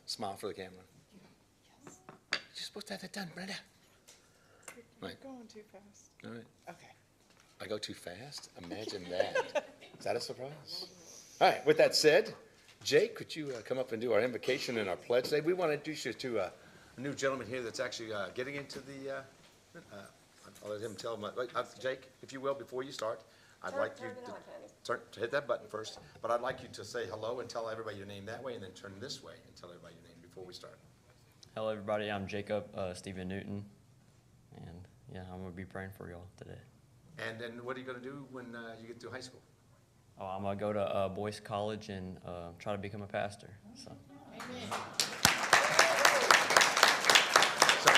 smile for the camera. You're supposed to have that done, Brenda. You're Right. going too fast. All right. Okay. I go too fast? Imagine that. Is that a surprise? All right, with that said, Jake, could you come up and do our invocation and our pledge today? We want to introduce you to a new gentleman here that's actually getting into the, I'll let him tell him, Jake, if you will, before you start, I'd like you to hit that button first, but I'd like you to say hello and tell everybody your name that way, and then turn this way and tell everybody your name before we start. Hello, everybody. I'm Jacob Stephen Newton, and yeah, I'm going to be praying for y'all today. And then what are you going to do when you get to high school? Oh, I'm going to go to Boyce College and try to become a pastor. So. So,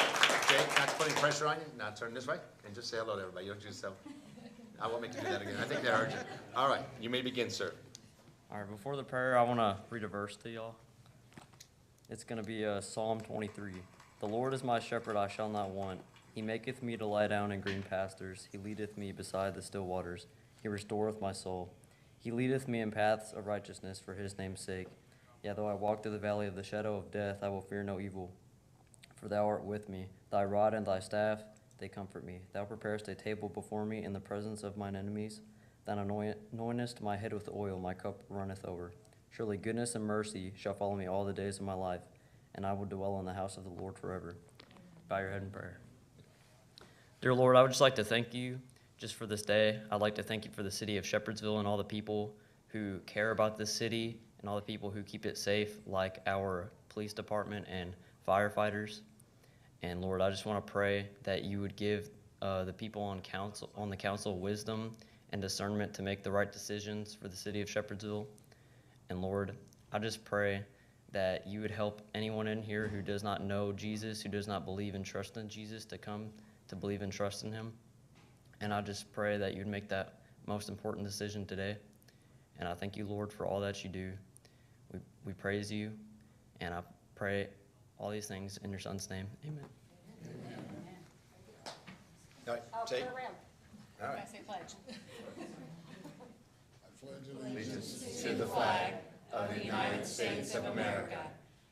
Jake, not to put any pressure on you, now turn this way and just say hello to everybody. You don't just tell. I won't make you do that again. I think they heard you. All right, you may begin, sir. All right, before the prayer, I want to read a verse to y'all. It's going to be Psalm 23. The Lord is my shepherd, I shall not want. He maketh me to lie down in green pastures. He leadeth me beside the still waters. He restoreth my soul. He leadeth me in paths of righteousness for his name's sake. Yea, though I walk through the valley of the shadow of death, I will fear no evil. For thou art with me. Thy rod and thy staff, they comfort me. Thou preparest a table before me in the presence of mine enemies. Thou anointest my head with oil, my cup runneth over. Surely goodness and mercy shall follow me all the days of my life, and I will dwell in the house of the Lord forever. Bow your head in prayer. Dear Lord, I would just like to thank you just for this day. I'd like to thank you for the city of Shepherdsville and all the people who care about this city and all the people who keep it safe, like our police department and firefighters. And Lord, I just want to pray that you would give the people on the council wisdom and discernment to make the right decisions for the city of Shepherdsville. And Lord, I just pray that you would help anyone in here who does not know Jesus, who does not believe and trust in Jesus, to come to believe and trust in him. And I just pray that you'd make that most important decision today. And I thank you, Lord, for all that you do. We praise you, and I pray all these things in your son's name. Amen. All right, Jake. All right. I say pledge. Allegiance to the flag of the United States of America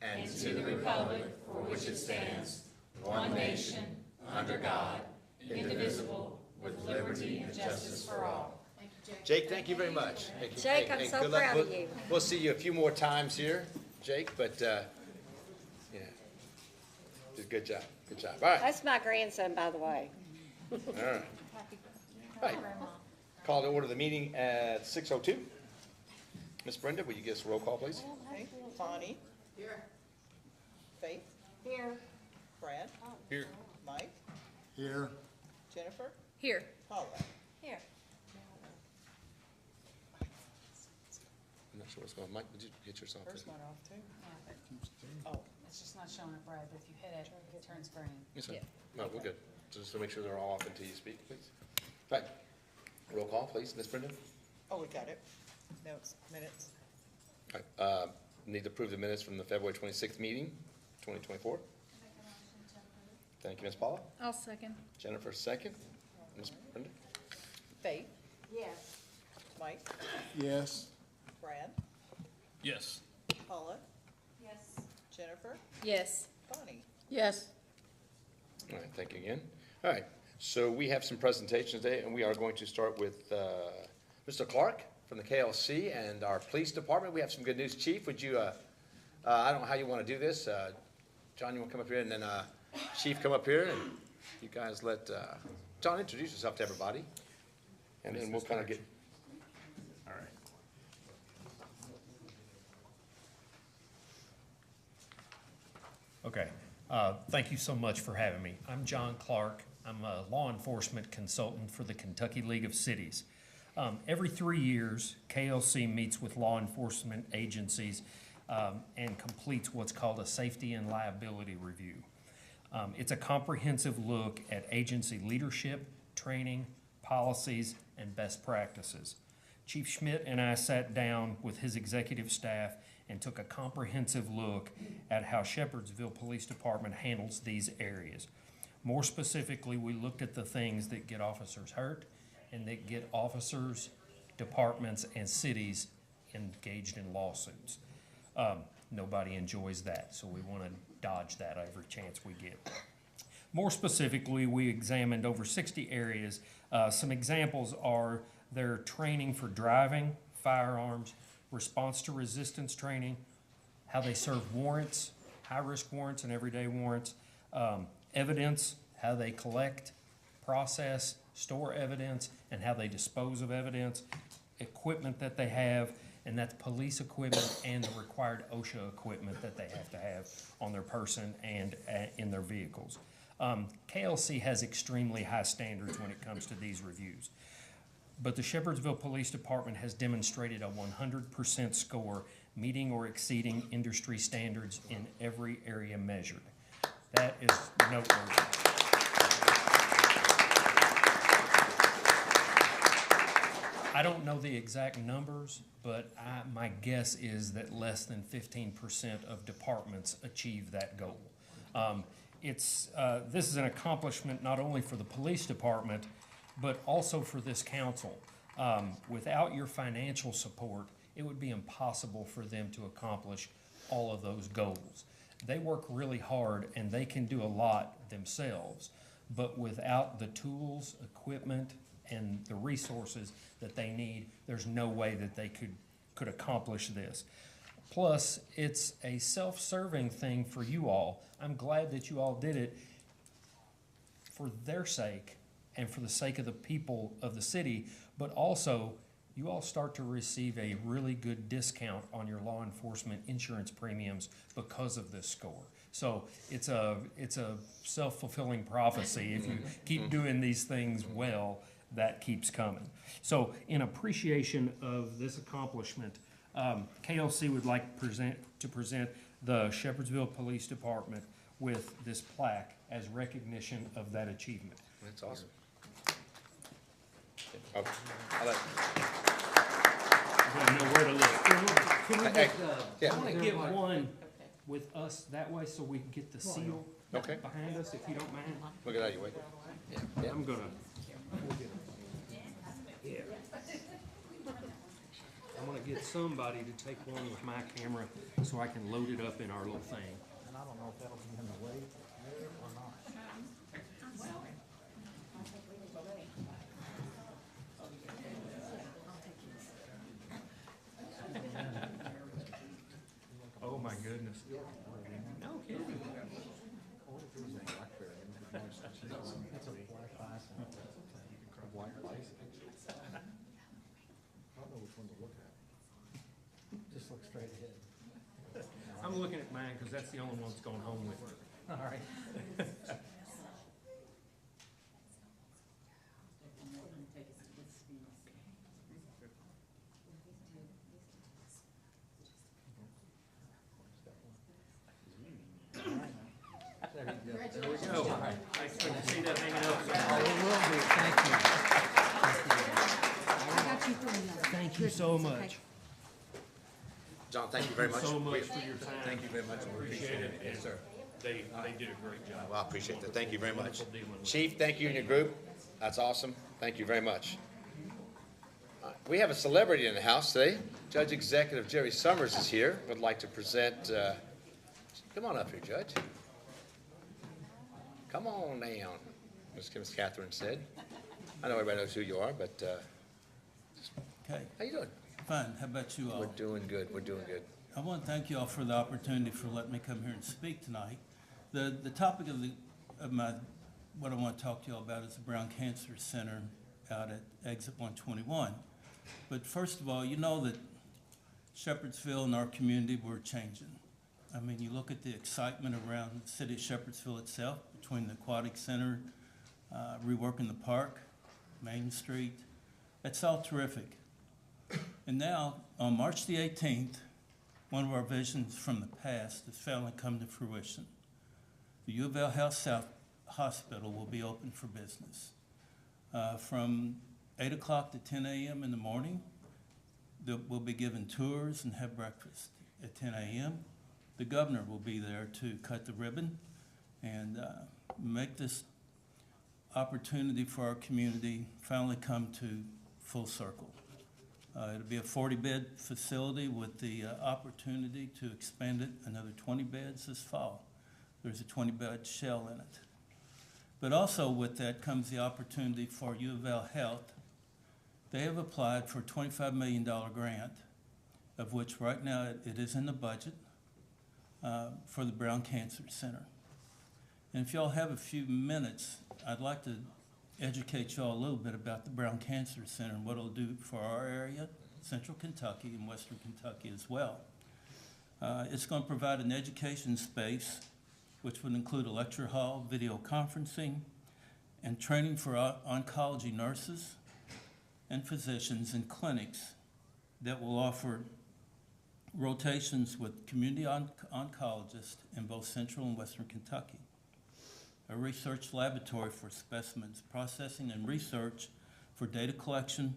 and to the republic for which it stands, one nation, under God, indivisible, with liberty and justice for all. Jake, thank you very much. Jake, I'm so good luck. proud of you. We'll see you a few more times here, Jake, but, yeah, did a good job, good job. All right, That's my grandson, by the way. all right. All right, call to order the meeting at 6:02. Miss Brenda, will you give us a roll call, please? Okay. Bonnie? Here. Faith? Here. Brad? Here. Mike? Here. Jennifer? Here. Paula? Here. I'm not sure what's going on. Mike, did you get yourself? First one off too. Oh, it's just not showing up right, but if you hit it, it turns green. Yes, sir. No, we're good. Just to make sure they're all off until you speak, please. Right. Roll call, please. Miss Brenda? Oh, we got it. Notes, minutes. All right. Need to approve the minutes from the February 26th meeting, 2024. Thank you, Ms. Paula. I'll second. Jennifer, second. Ms. Brenda? Faith? Yes. Mike? Yes. Brad? Yes. Paula? Yes. Jennifer? Yes. Bonnie? Yes. All right, thank you again. All right, so we have some presentations today, and we are going to start with Mr. Clark from the KLC and our police department. We have some good news. Chief, would you, I don't know how you want to do this. John, you want to come up here, and then Chief, come up here, and you guys let John introduce yourself to everybody, and then we'll kind of get. All right. Okay. Thank you so much for having me. I'm John Clark. I'm a law enforcement consultant for the Kentucky League of Cities. Every 3 years, KLC meets with law enforcement agencies and completes what's called a safety and liability review. It's a comprehensive look at agency leadership, training, policies, and best practices. Chief Schmidt and I sat down with his executive staff and took a comprehensive look at how Shepherdsville Police Department handles these areas. More specifically, we looked at the things that get officers hurt and that get officers, departments, and cities engaged in lawsuits. Nobody enjoys that, so we want to dodge that every chance we get. More specifically, we examined over 60 areas. Some examples are their training for driving, firearms, response to resistance training, how they serve warrants, high-risk warrants and everyday warrants, evidence, how they collect, process, store evidence, and how they dispose of evidence, equipment that they have, and that's police equipment and the required OSHA equipment that they have to have on their person and in their vehicles. KLC has extremely high standards when it comes to these reviews. But the Shepherdsville Police Department has demonstrated a 100% score, meeting or exceeding industry standards in every area measured. That is noteworthy. I don't know the exact numbers, but my guess is that less than 15% of departments achieve that goal. This is an accomplishment not only for the police department, but also for this council. Without your financial support, it would be impossible for them to accomplish all of those goals. They work really hard and they can do a lot themselves, but without the tools, equipment, and the resources that they need, there's no way that they could accomplish this. Plus, it's a self-serving thing for you all. I'm glad that you all did it for their sake and for the sake of the people of the city, but also you all start to receive a really good discount on your law enforcement insurance premiums because of this score. So it's a self-fulfilling prophecy. If you keep doing these things well, that keeps coming. So in appreciation of this accomplishment, KLC would like to present the Shepherdsville Police Department with this plaque as recognition of that achievement. That's awesome. Oh, I like- I don't know where to look. Can we Hey, get, yeah. I want to get one with us that way so we can get the seal Okay. behind us, if you don't mind. Look at how you wait. Yeah. I'm gonna. Yeah. I'm gonna get somebody to take one with my camera so I can load it up in our little thing. And I don't know if that'll be in the way or not. Oh, my goodness. No kidding. Just look straight ahead. I'm looking at mine because that's the only one that's going home with me. All right. There we go. I couldn't see that hanging up. It will be, thank you. Thank you so much. John, thank you very much. So much for your time. Thank you very much. We Appreciate it. Yes, sir. They did a great job. Well, I appreciate that. Thank you very much. Wonderful dealing with Chief, thank you and your group. That's awesome. Thank you very much. We have a celebrity in the house today. Judge Executive Jerry Summers is here. Would like to present, come on up here, Judge. Come on down, Ms. Catherine said. I know everybody knows who you are, but Okay, how you doing? fine. How about you We're all? doing good. We're doing good. I want to thank you all for the opportunity for letting me come here and speak tonight. The topic of what I want to talk to you all about is the Brown Cancer Center out at Exit 121. But first of all, you know that Shepherdsville and our community, we're changing. I mean, you look at the excitement around the city of Shepherdsville itself, between the Aquatic Center, reworking the park, Main Street. It's all terrific. And now, on March the 18th, one of our visions from the past has finally come to fruition. The U of L Health South Hospital will be open for business. From 8 o'clock to 10 a.m. in the morning, we'll be given tours and have breakfast. At 10 a.m., the governor will be there to cut the ribbon and make this opportunity for our community finally come to full circle. It'll be a 40-bed facility with the opportunity to expand it another 20 beds this fall. There's a 20-bed shell in it. But also with that comes the opportunity for U of L Health. They have applied for a $25 million grant, of which right now it is in the budget for the Brown Cancer Center. And if y'all have a few minutes, I'd like to educate y'all a little bit about the Brown Cancer Center and what it'll do for our area, Central Kentucky and Western Kentucky as well. It's going to provide an education space, which would include a lecture hall, video conferencing, and training for oncology nurses and physicians in clinics that will offer rotations with community oncologists in both Central and Western Kentucky. A research laboratory for specimens processing and research for data collection,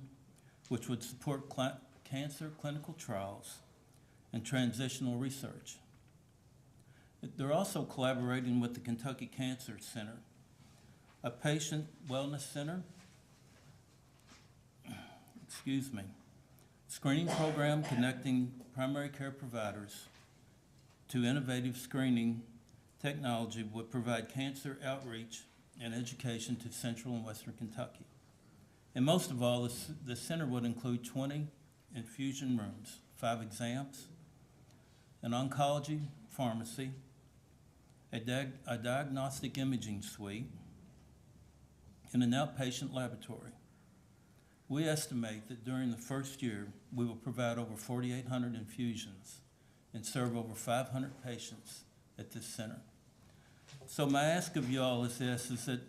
which would support cancer clinical trials and transitional research. They're also collaborating with the Kentucky Cancer Center, a patient wellness center, screening program connecting primary care providers to innovative screening technology would provide cancer outreach and education to Central and Western Kentucky. And most of all, the center would include 20 infusion rooms, 5 exams, an oncology pharmacy, a diagnostic imaging suite, and an outpatient laboratory. We estimate that during the first year, we will provide over 4,800 infusions and serve over 500 patients at this center. So my ask of y'all is this, is that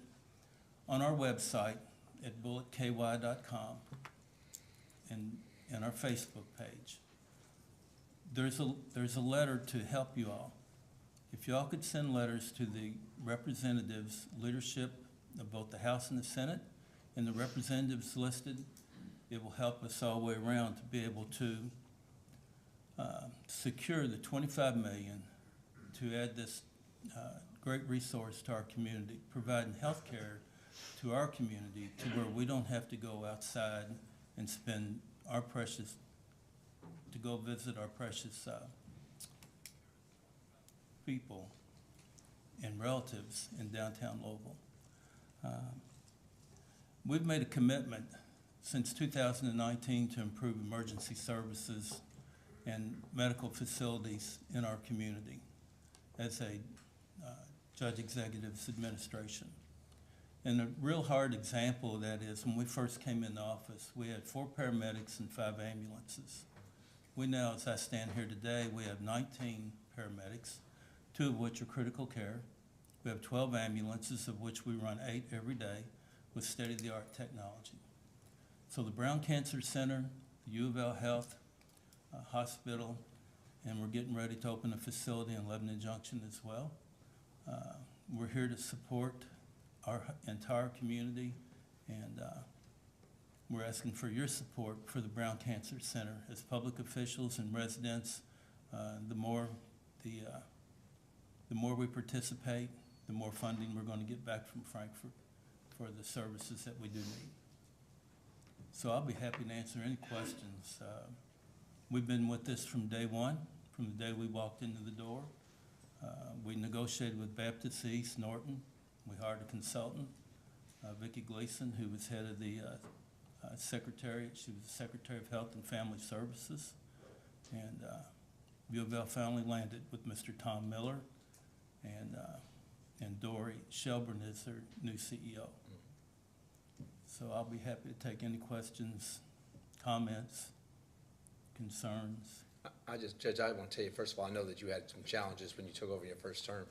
on our website at bulletky.com and our Facebook page, there's a letter to help you all. If y'all could send letters to the representatives, leadership of both the House and the Senate, and the representatives listed, it will help us all the way around to be able to secure the $25 million to add this great resource to our community, providing health care to our community to where we don't have to go outside and spend our precious, to go visit our precious people and relatives in downtown Louisville. We've made a commitment since 2019 to improve emergency services and medical facilities in our community as a Judge Executive's administration. And a real hard example of that is when we first came into office, we had 4 paramedics and 5 ambulances. We now, as I stand here today, we have 19 paramedics, 2 of which are critical care. We have 12 ambulances, of which we run 8 every day with state-of-the-art technology. So the Brown Cancer Center, the U of L Health Hospital, and we're getting ready to open a facility in Lebanon Junction as well. We're here to support our entire community, and we're asking for your support for the Brown Cancer Center. As public officials and residents, the more we participate, the more funding we're going to get back from Frankfurt for the services that we do need. So I'll be happy to answer any questions. We've been with this from day one, from the day we walked into the door. We negotiated with Baptist East Norton. We hired a consultant, Vicki Gleason, who was head of the secretariat. She was the Secretary of Health and Family Services. And U of L finally landed with Mr. Tom Miller, and Dory Shelburne is their new CEO. So I'll be happy to take any questions, comments, concerns. Judge, I want to tell you, first of all, I know that you had some challenges when you took over your first term.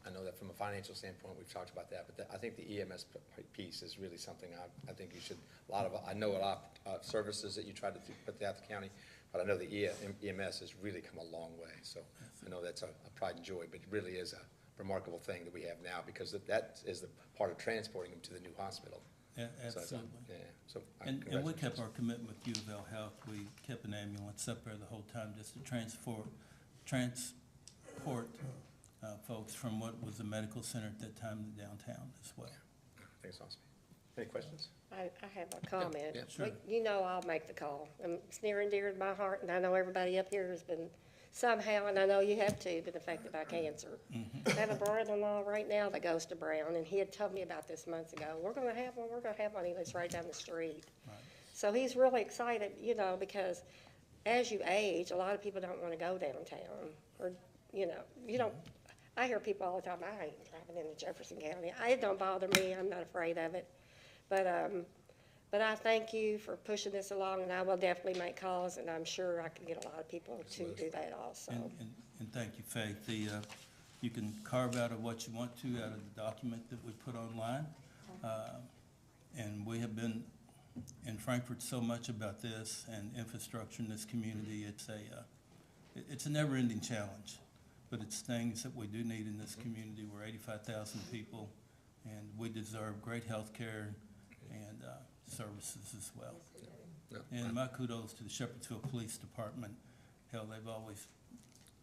I know that from a financial standpoint, we've talked about that, but I think the EMS piece is really something I think you should, I know a lot of services that you tried to put throughout the county, but I know the EMS has really come a long way. So I know that's a pride and joy, but it really is a remarkable thing that we have now, because that is the part of transporting them to the new hospital. Yeah, absolutely. And we kept our commitment with U of L Health. We kept an ambulance up there the whole time just to transport folks from what was the medical center at that time to downtown as well. I think it's awesome. Any questions? I have a comment. yeah, sure. You know I'll make the call. It's near and dear to my heart, and I know everybody up here has been somehow, and I know you have too, been affected by cancer. I have a brother-in-law right now that goes to Brown, and he had told me about this months ago. We're gonna have one. He lives right down the street. So he's really excited, you know, because as you age, a lot of people don't wanna go downtown, or, you don't, I hear people all the time, I ain't driving into Jefferson County. It don't bother me, I'm not afraid of it. But I thank you for pushing this along, and I will definitely make calls, and I'm sure I can get a lot of people to do that also. And thank you, Faith. You can carve out of what you want to out of the document that we put online. And we have been in Frankfurt so much about this and infrastructure in this community. It's a never-ending challenge, but it's things that we do need in this community. We're 85,000 people, and we deserve great health care and services as well. And my kudos to the Shepherdsville Police Department. Hell, they've always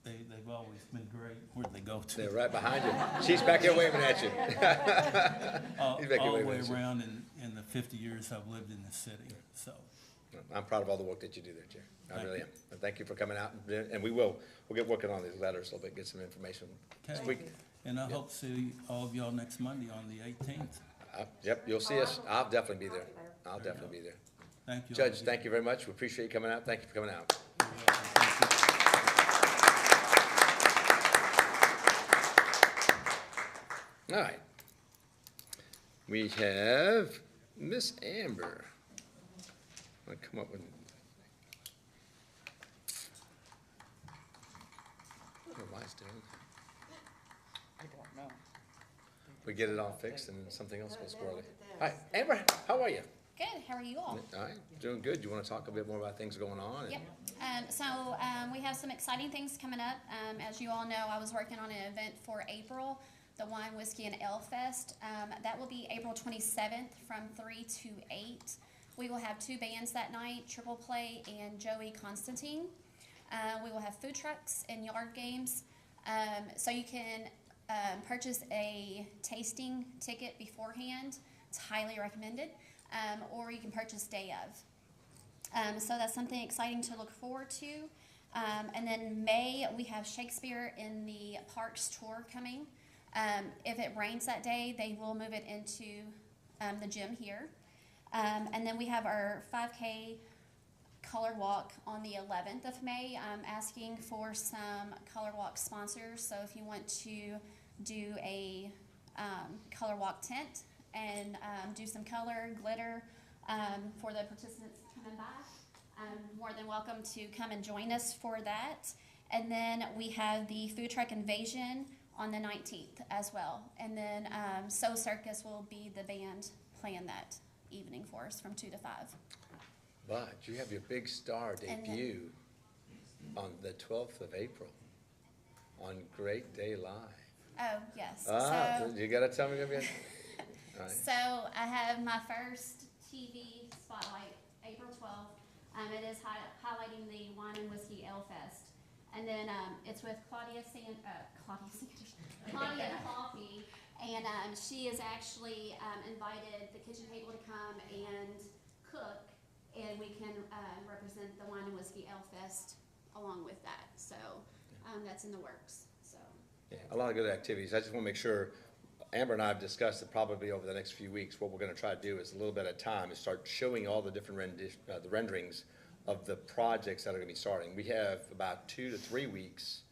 been great. Where'd they go to? They're right behind you. She's back there waving at you. All He's back here the way waving at you. around in the 50 years I've lived in this city, so. I'm proud of all the work that you do there, Jerry. I Thank really you. am. And thank you for coming out, and we'll get working on these letters a little bit, get some information this Okay. week. And I hope to see all of y'all next Monday on the 18th. Yep, you'll see us. I'll definitely be there. I'll definitely be there. Thank you. Judge, thank you very much. We appreciate you coming out. Thank you for coming out. All right. We have Miss Amber. I'll come up with. I don't know why it's doing. I don't know. We get it all fixed and then something else goes squirrely. Hi, Amber, how are you? Good, how are you all? All right, doing good. You want to talk a bit more about things going on? and- Yep. We have some exciting things coming up. As you all know, I was working on an event for April, the Wine, Whiskey, and Ale Fest. That will be April 27th from 3 to 8. We will have 2 bands that night, Triple Play and Joey Constantine. We will have food trucks and yard games. So you can purchase a tasting ticket beforehand. It's highly recommended. Or you can purchase day of. So that's something exciting to look forward to. And then May, we have Shakespeare in the Parks tour coming. If it rains that day, they will move it into the gym here. And then we have our 5K color walk on the 11th of May. I'm asking for some color walk sponsors. So if you want to do a color walk tent and do some color, glitter for the participants coming by, more than welcome to come and join us for that. And then we have the food truck invasion on the 19th as well. And then So Circus will be the band playing that evening for us from 2 to 5. But you have your big star And then- debut on the 12th of April on Great Day Live. Oh, yes. Ah, you gotta tell me again. All right. So I have my first TV spotlight, April 12th. It is highlighting the Wine and Whiskey Ale Fest. And then it's with Claudia Coffee. And she has actually invited the kitchen table to come and cook. And we can represent the Wine and Whiskey Ale Fest along with that. So that's in the works. So. Yeah, a lot of good activities. I just want to make sure, Amber and I have discussed it probably over the next few weeks. What we're going to try to do is a little bit at a time is start showing all the different the renderings of the projects that are going to be starting. We have about 2 to 3 weeks.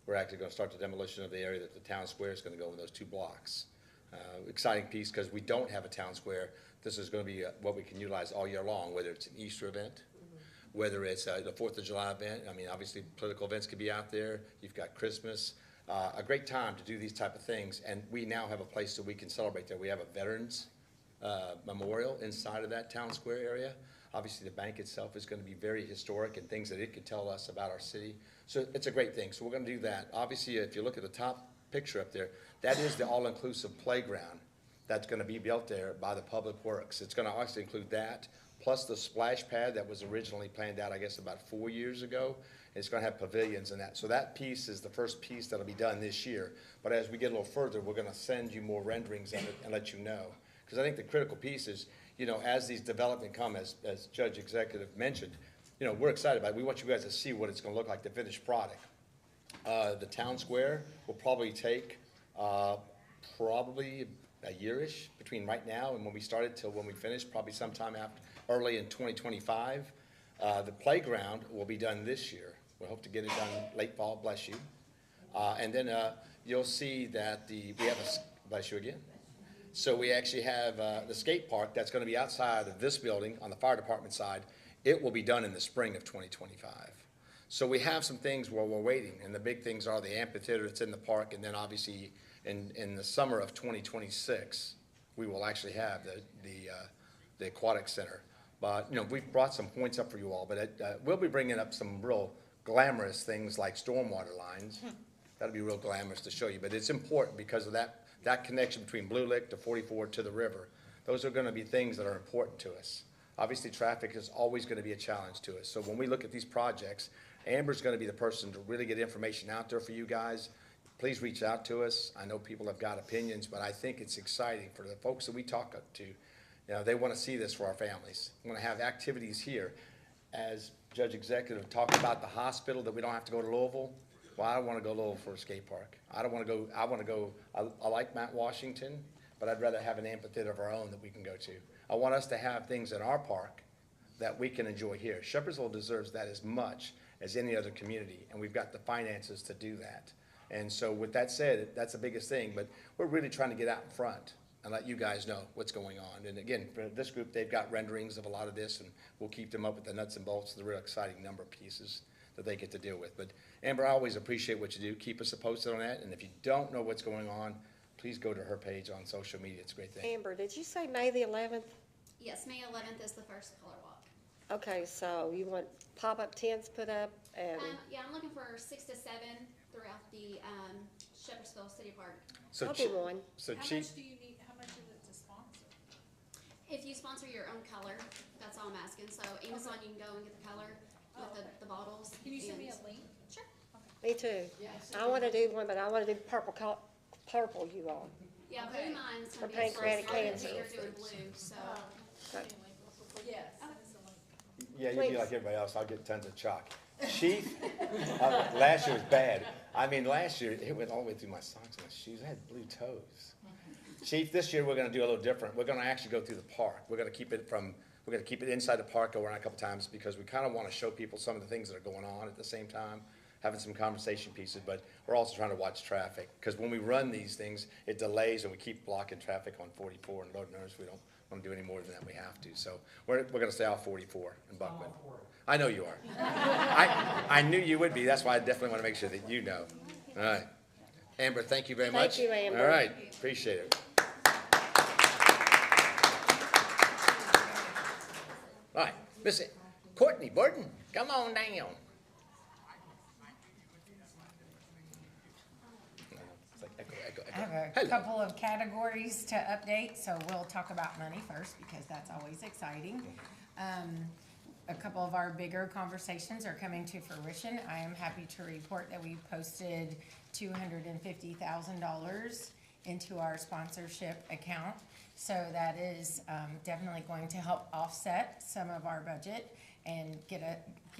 We're actually going to start the demolition of the area that the town square is going to go in those 2 blocks. Exciting piece because we don't have a town square. This is going to be what we can utilize all year long, whether it's an Easter event, whether it's the 4th of July event. I mean, obviously political events could be out there. You've got Christmas. A great time to do these type of things, and we now have a place that we can celebrate there. We have a veterans memorial inside of that town square area. Obviously, the bank itself is going to be very historic and things that it could tell us about our city. So it's a great thing. So we're going to do that. Obviously, if you look at the top picture up there, that is the all-inclusive playground that's going to be built there by the Public Works. It's going to actually include that, plus the splash pad that was originally planned out, I guess, about 4 years ago. It's going to have pavilions and that. So that piece is the first piece that'll be done this year. But as we get a little further, we're going to send you more renderings of it and let you know. Because I think the critical piece is, you know, as these development come, as Judge Executive mentioned, you know, we're excited about it. We want you guys to see what it's gonna look like, the finished product. The town square will probably take, probably a year-ish between right now and when we started till when we finish, probably sometime after, early in 2025. The playground will be done this year. We hope to get it done late fall, bless you. And then, you'll see that we have bless you again. So we actually have, the skate park that's gonna be outside of this building on the fire department side. It will be done in the spring of 2025. So we have some things where we're waiting, and the big things are the amphitheater that's in the park, and then obviously in the summer of 2026, we will actually have the aquatic center. But, you know, we've brought some points up for you all, but we'll be bringing up some real glamorous things like stormwater lines. That'll be real glamorous to show you, but it's important because of that connection between Blue Lick to 44 to the river. Those are gonna be things that are important to us. Obviously, traffic is always gonna be a challenge to us. So when we look at these projects, Amber's gonna be the person to really get information out there for you guys. Please reach out to us. I know people have got opinions, but I think it's exciting for the folks that we talk to. You know, they wanna see this for our families. We wanna have activities here. As Judge Executive talked about the hospital, that we don't have to go to Louisville. Well, I don't wanna go to Louisville for a skate park. I like Mount Washington, but I'd rather have an amphitheater of our own that we can go to. I want us to have things in our park that we can enjoy here. Shepherdsville deserves that as much as any other community, and we've got the finances to do that. And so with that said, that's the biggest thing, but we're really trying to get out in front and let you guys know what's going on. And again, for this group, they've got renderings of a lot of this, and we'll keep them up with the nuts and bolts, the real exciting number of pieces that they get to deal with. But Amber, I always appreciate what you do. Keep us posted on that, and if you don't know what's going on, please go to her page on social media. It's a great thing. Amber, did you say May the 11th? Yes, May 11th is the first color walk. Okay, so you want pop-up tents put up and, Yeah, I'm looking for 6 to 7 throughout the Shepherdsville City Park. So I'll be one. So How Chief, much do you need, how much is it to sponsor? If you sponsor your own color, that's all I'm asking. So Amazon, you can go and get the color with the bottles. Can you send me a and- link? Sure. me too. I wanna do one, but I wanna do purple you all. Yeah, Okay. blue mine's For gonna be. pancreatic cancer. You're doing blue, so. Okay. Yes. yeah, you be Please. like everybody else. I'll get tons of chalk. Chief, last year was bad. I mean, last year, it went all the way through my socks and my shoes. I had blue toes. Chief, this year, we're gonna do a little different. We're gonna actually go through the park. We're gonna keep it inside the park, go around a couple times, because we kinda wanna show people some of the things that are going on at the same time, having some conversation pieces, but we're also trying to watch traffic. Because when we run these things, it delays and we keep blocking traffic on 44, and Lord knows we don't wanna do any more than that we have to. So we're gonna stay off 44 in Buckman. I know you are. I knew you would be. That's why I definitely wanna make sure that you know. All right. Amber, thank you very much. Thank you, Amber. All right, appreciate it. All right, Miss Courtney Burton, come on down. It's like echo, echo, I echo. have a Hello. couple of categories to update, so we'll talk about money first because that's always exciting. A couple of our bigger conversations are coming to fruition. I am happy to report that we posted $250,000 into our sponsorship account. So that is definitely going to help offset some of our budget and give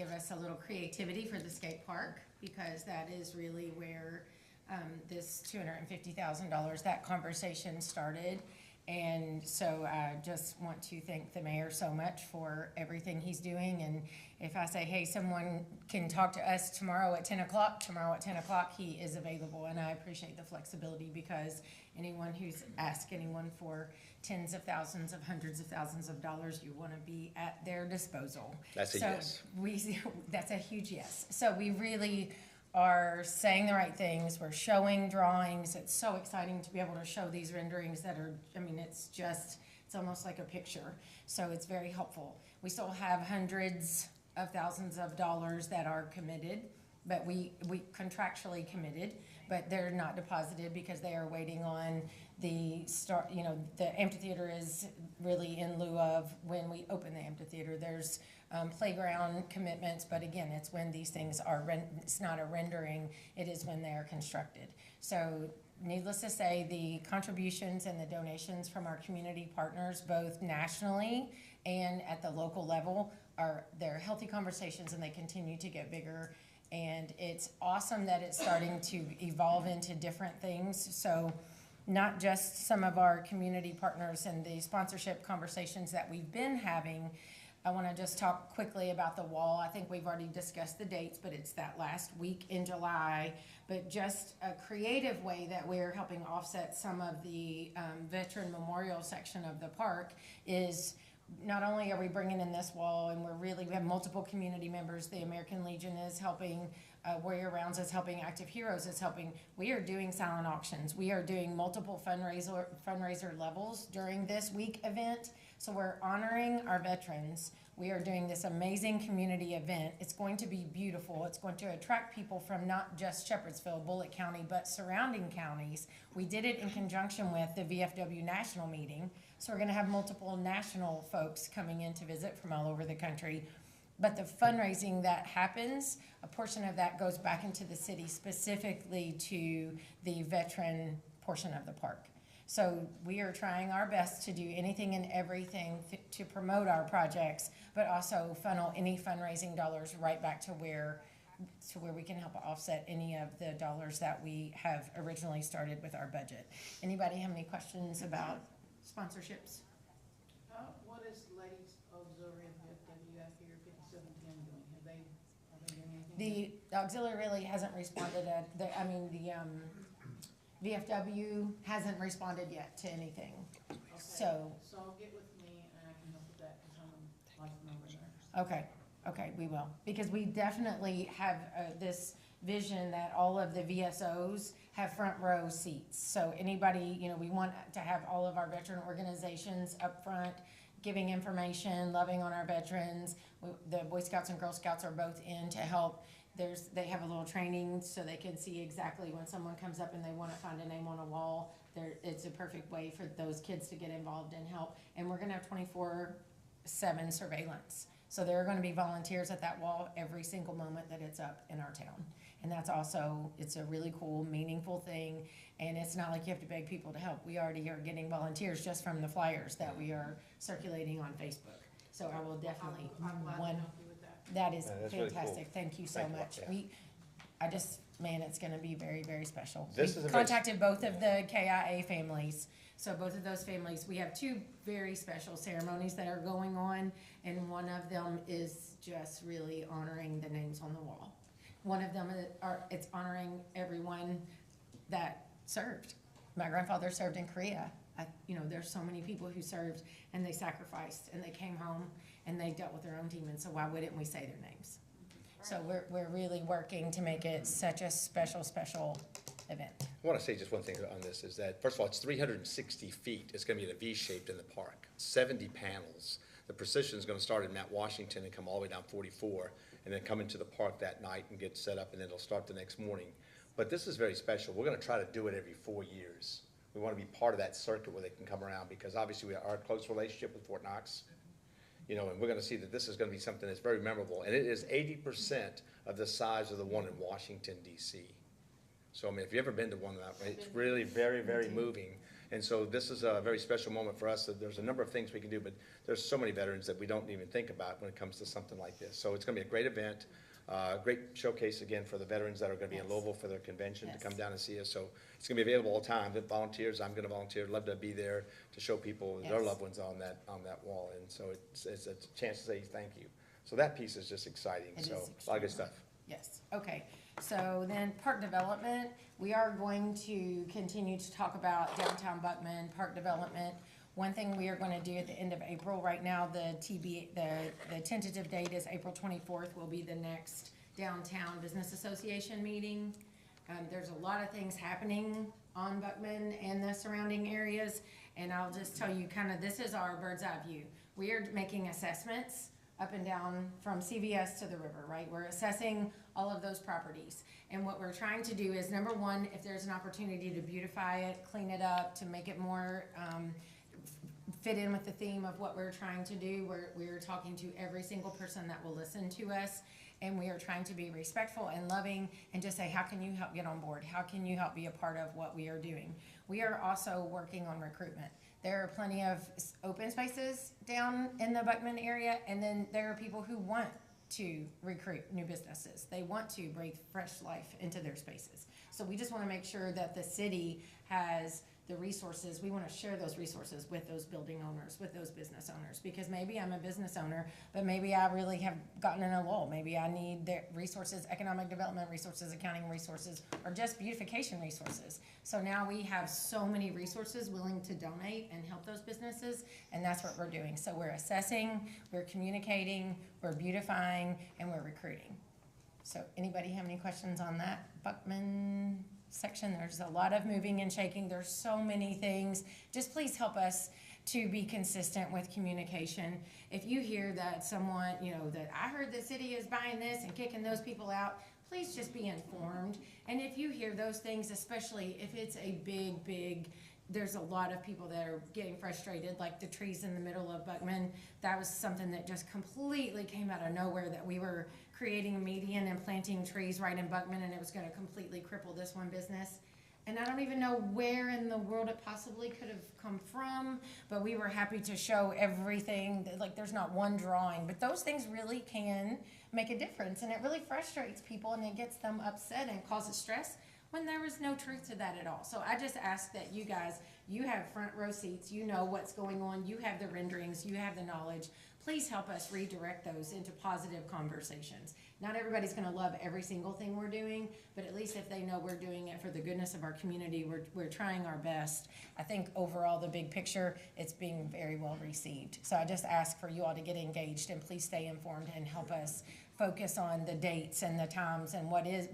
us a little creativity for the skate park, because that is really where this $250,000, that conversation started. And so I just want to thank the mayor so much for everything he's doing. And if I say, hey, someone can talk to us tomorrow at 10 o'clock, he is available. And I appreciate the flexibility, because anyone who's asked anyone for tens of thousands of hundreds of thousands of dollars, you want to be at their disposal. That's a yes. That's a huge yes. So we really are saying the right things. We're showing drawings. It's so exciting to be able to show these renderings that are, I mean, it's almost like a picture. So it's very helpful. We still have hundreds of thousands of dollars that are committed, but we contractually committed, but they're not deposited because they are waiting on the start. You know, the amphitheater is really in lieu of when we open the amphitheater. There's playground commitments, but again, it's when these things are, it's not a rendering, it is when they are constructed. So needless to say, the contributions and the donations from our community partners, both nationally and at the local level, they're healthy conversations and they continue to get bigger. And it's awesome that it's starting to evolve into different things. So not just some of our community partners and the sponsorship conversations that we've been having. I want to just talk quickly about the wall. I think we've already discussed the dates, but it's that last week in July. But just a creative way that we're helping offset some of the veteran memorial section of the park is not only are we bringing in this wall, and we have multiple community members. The American Legion is helping, Warrior Rounds is helping, Active Heroes is helping. We are doing silent auctions. We are doing multiple fundraiser levels during this week event. So we're honoring our veterans. We are doing this amazing community event. It's going to be beautiful. It's going to attract people from not just Shepherdsville, Bullitt County, but surrounding counties. We did it in conjunction with the VFW National Meeting. So we're gonna have multiple national folks coming in to visit from all over the country. But the fundraising that happens, a portion of that goes back into the city, specifically to the veteran portion of the park. So we are trying our best to do anything and everything to promote our projects, but also funnel any fundraising dollars right back to where we can help offset any of the dollars that we have originally started with our budget. Anybody have any questions about sponsorships? What is Ladies Auxiliary of VFW here, 5710 doing? Are they doing anything? The auxiliary really hasn't responded VFW hasn't responded yet to anything. Okay, So, get with me and I can help with that because I'm like over there. okay, we will. Because we definitely have this vision that all of the VSOs have front row seats. So anybody, we want to have all of our veteran organizations up front, giving information, loving on our veterans. The Boy Scouts and Girl Scouts are both in to help. They have a little training so they can see exactly when someone comes up and they want to find a name on a wall. It's a perfect way for those kids to get involved and help. And we're gonna have 24/7 surveillance. So there are gonna be volunteers at that wall every single moment that it's up in our town. And that's also, it's a really cool, meaningful thing. And it's not like you have to beg people to help. We already are getting volunteers just from the flyers that we are circulating on Facebook. So I will definitely, I'm glad to help you with that. that is Yeah, that's really cool. fantastic. Thank you so Thank you, much. yeah. It's gonna be very, very special. This We is a very- contacted both of the KIA families. So both of those families, we have two very special ceremonies that are going on, and one of them is just really honoring the names on the wall. One of them it's honoring everyone that served. My grandfather served in Korea. There's so many people who served and they sacrificed and they came home and they dealt with their own demons, so why wouldn't we say their names? So we're really working to make it such a special, special event. I want to say just one thing on this, is that, first of all, it's 360 feet. It's going to be in a V-shaped in the park, 70 panels. The procession is going to start in Mount Washington and come all the way down 44, and then come into the park that night and get set up, and then it'll start the next morning. But this is very special. We're going to try to do it every 4 years. We want to be part of that circuit where they can come around, because obviously we are a close relationship with Fort Knox. And we're going to see that this is going to be something that's very memorable. And it is 80% of the size of the one in Washington, D.C. So, if you've ever been to one of that, it's really very, very moving. And so this is a very special moment for us. There's a number of things we can do, but there's so many veterans that we don't even think about when it comes to something like this. So it's going to be a great event, great showcase again for the veterans that are going to be in Yes. Louisville for their convention to Yes. come down and see us. So it's going to be available all the time. The volunteers, I'm going to volunteer. Love to be there to show people their Yes. loved ones on that wall. And so it's a chance to say thank you. So that piece is just exciting. It So is a lot of good extremely. stuff. Yes, okay. So then park development, we are going to continue to talk about downtown Buckman, park development. One thing we are gonna do at the end of April, right now, the tentative date is April 24th will be the next Downtown Business Association meeting. There's a lot of things happening on Buckman and the surrounding areas, and I'll just tell you this is our bird's eye view. We are making assessments up and down from CVS to the river, right? We're assessing all of those properties. And what we're trying to do is, number one, if there's an opportunity to beautify it, clean it up, to make it more fit in with the theme of what we're trying to do, we're talking to every single person that will listen to us. and we are trying to be respectful and loving and just say, how can you help get on board? How can you help be a part of what we are doing? We are also working on recruitment. There are plenty of open spaces down in the Buckman area, and then there are people who want to recruit new businesses. They want to breathe fresh life into their spaces. So we just want to make sure that the city has the resources. We want to share those resources with those building owners, with those business owners, because maybe I'm a business owner, but maybe I really have gotten in a lull. Maybe I need their resources, economic development resources, accounting resources, or just beautification resources. So now we have so many resources willing to donate and help those businesses, and that's what we're doing. So we're assessing, we're communicating, we're beautifying, and we're recruiting. So anybody have any questions on that Buckman section? There's a lot of moving and shaking. There's so many things. Just please help us to be consistent with communication. If you hear that someone, that I heard the city is buying this and kicking those people out, please just be informed. And if you hear those things, especially if it's a big, there's a lot of people that are getting frustrated, like the trees in the middle of Buckman. That was something that just completely came out of nowhere, that we were creating a median and planting trees right in Buckman, and it was gonna completely cripple this one business. And I don't even know where in the world it possibly could have come from, but we were happy to show everything. Like, there's not one drawing, but those things really can make a difference, and it really frustrates people, and it gets them upset and causes stress when there is no truth to that at all. So I just ask that you guys, you have front row seats, you know what's going on, you have the renderings, you have the knowledge. Please help us redirect those into positive conversations. Not everybody's gonna love every single thing we're doing, but at least if they know we're doing it for the goodness of our community, we're trying our best. I think overall, the big picture, it's being very well received. So I just ask for you all to get engaged, and please stay informed and help us focus on the dates and the times and what is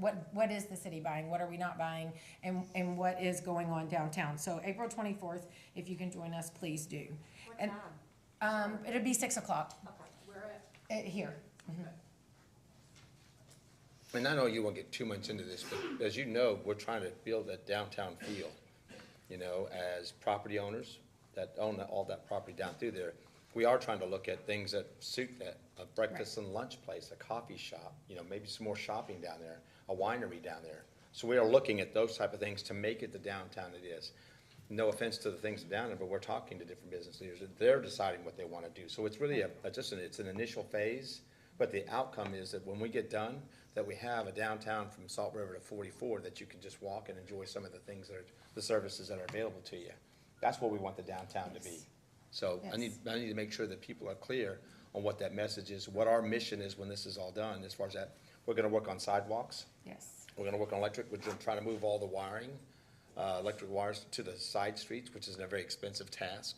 the city buying, what are we not buying, and what is going on downtown. So April 24th, if you can join us, please do. What And, time? It'll be 6 o'clock Okay, where at? here. And I know you won't get too much into this, but as you know, we're trying to build a downtown feel, as property owners that own all that property down through there. We are trying to look at things that suit that, a breakfast and lunch place, a coffee shop, maybe some more shopping down there, a winery down there. So we are looking at those type of things to make it the downtown it is. No offense to the things down there, but we're talking to different business leaders. They're deciding what they want to do. So it's really it's an initial phase, but the outcome is that when we get done, that we have a downtown from Salt River to 44 that you can just walk and enjoy some of the things the services that are available to you. That's what we want the downtown to be. So I need to make sure that people are clear on what that message is, what our mission is when this is all done. As far as that, we're gonna work on sidewalks. Yes. We're gonna work on electric. We're gonna try to move all the wiring, electric wires to the side streets, which is a very expensive task.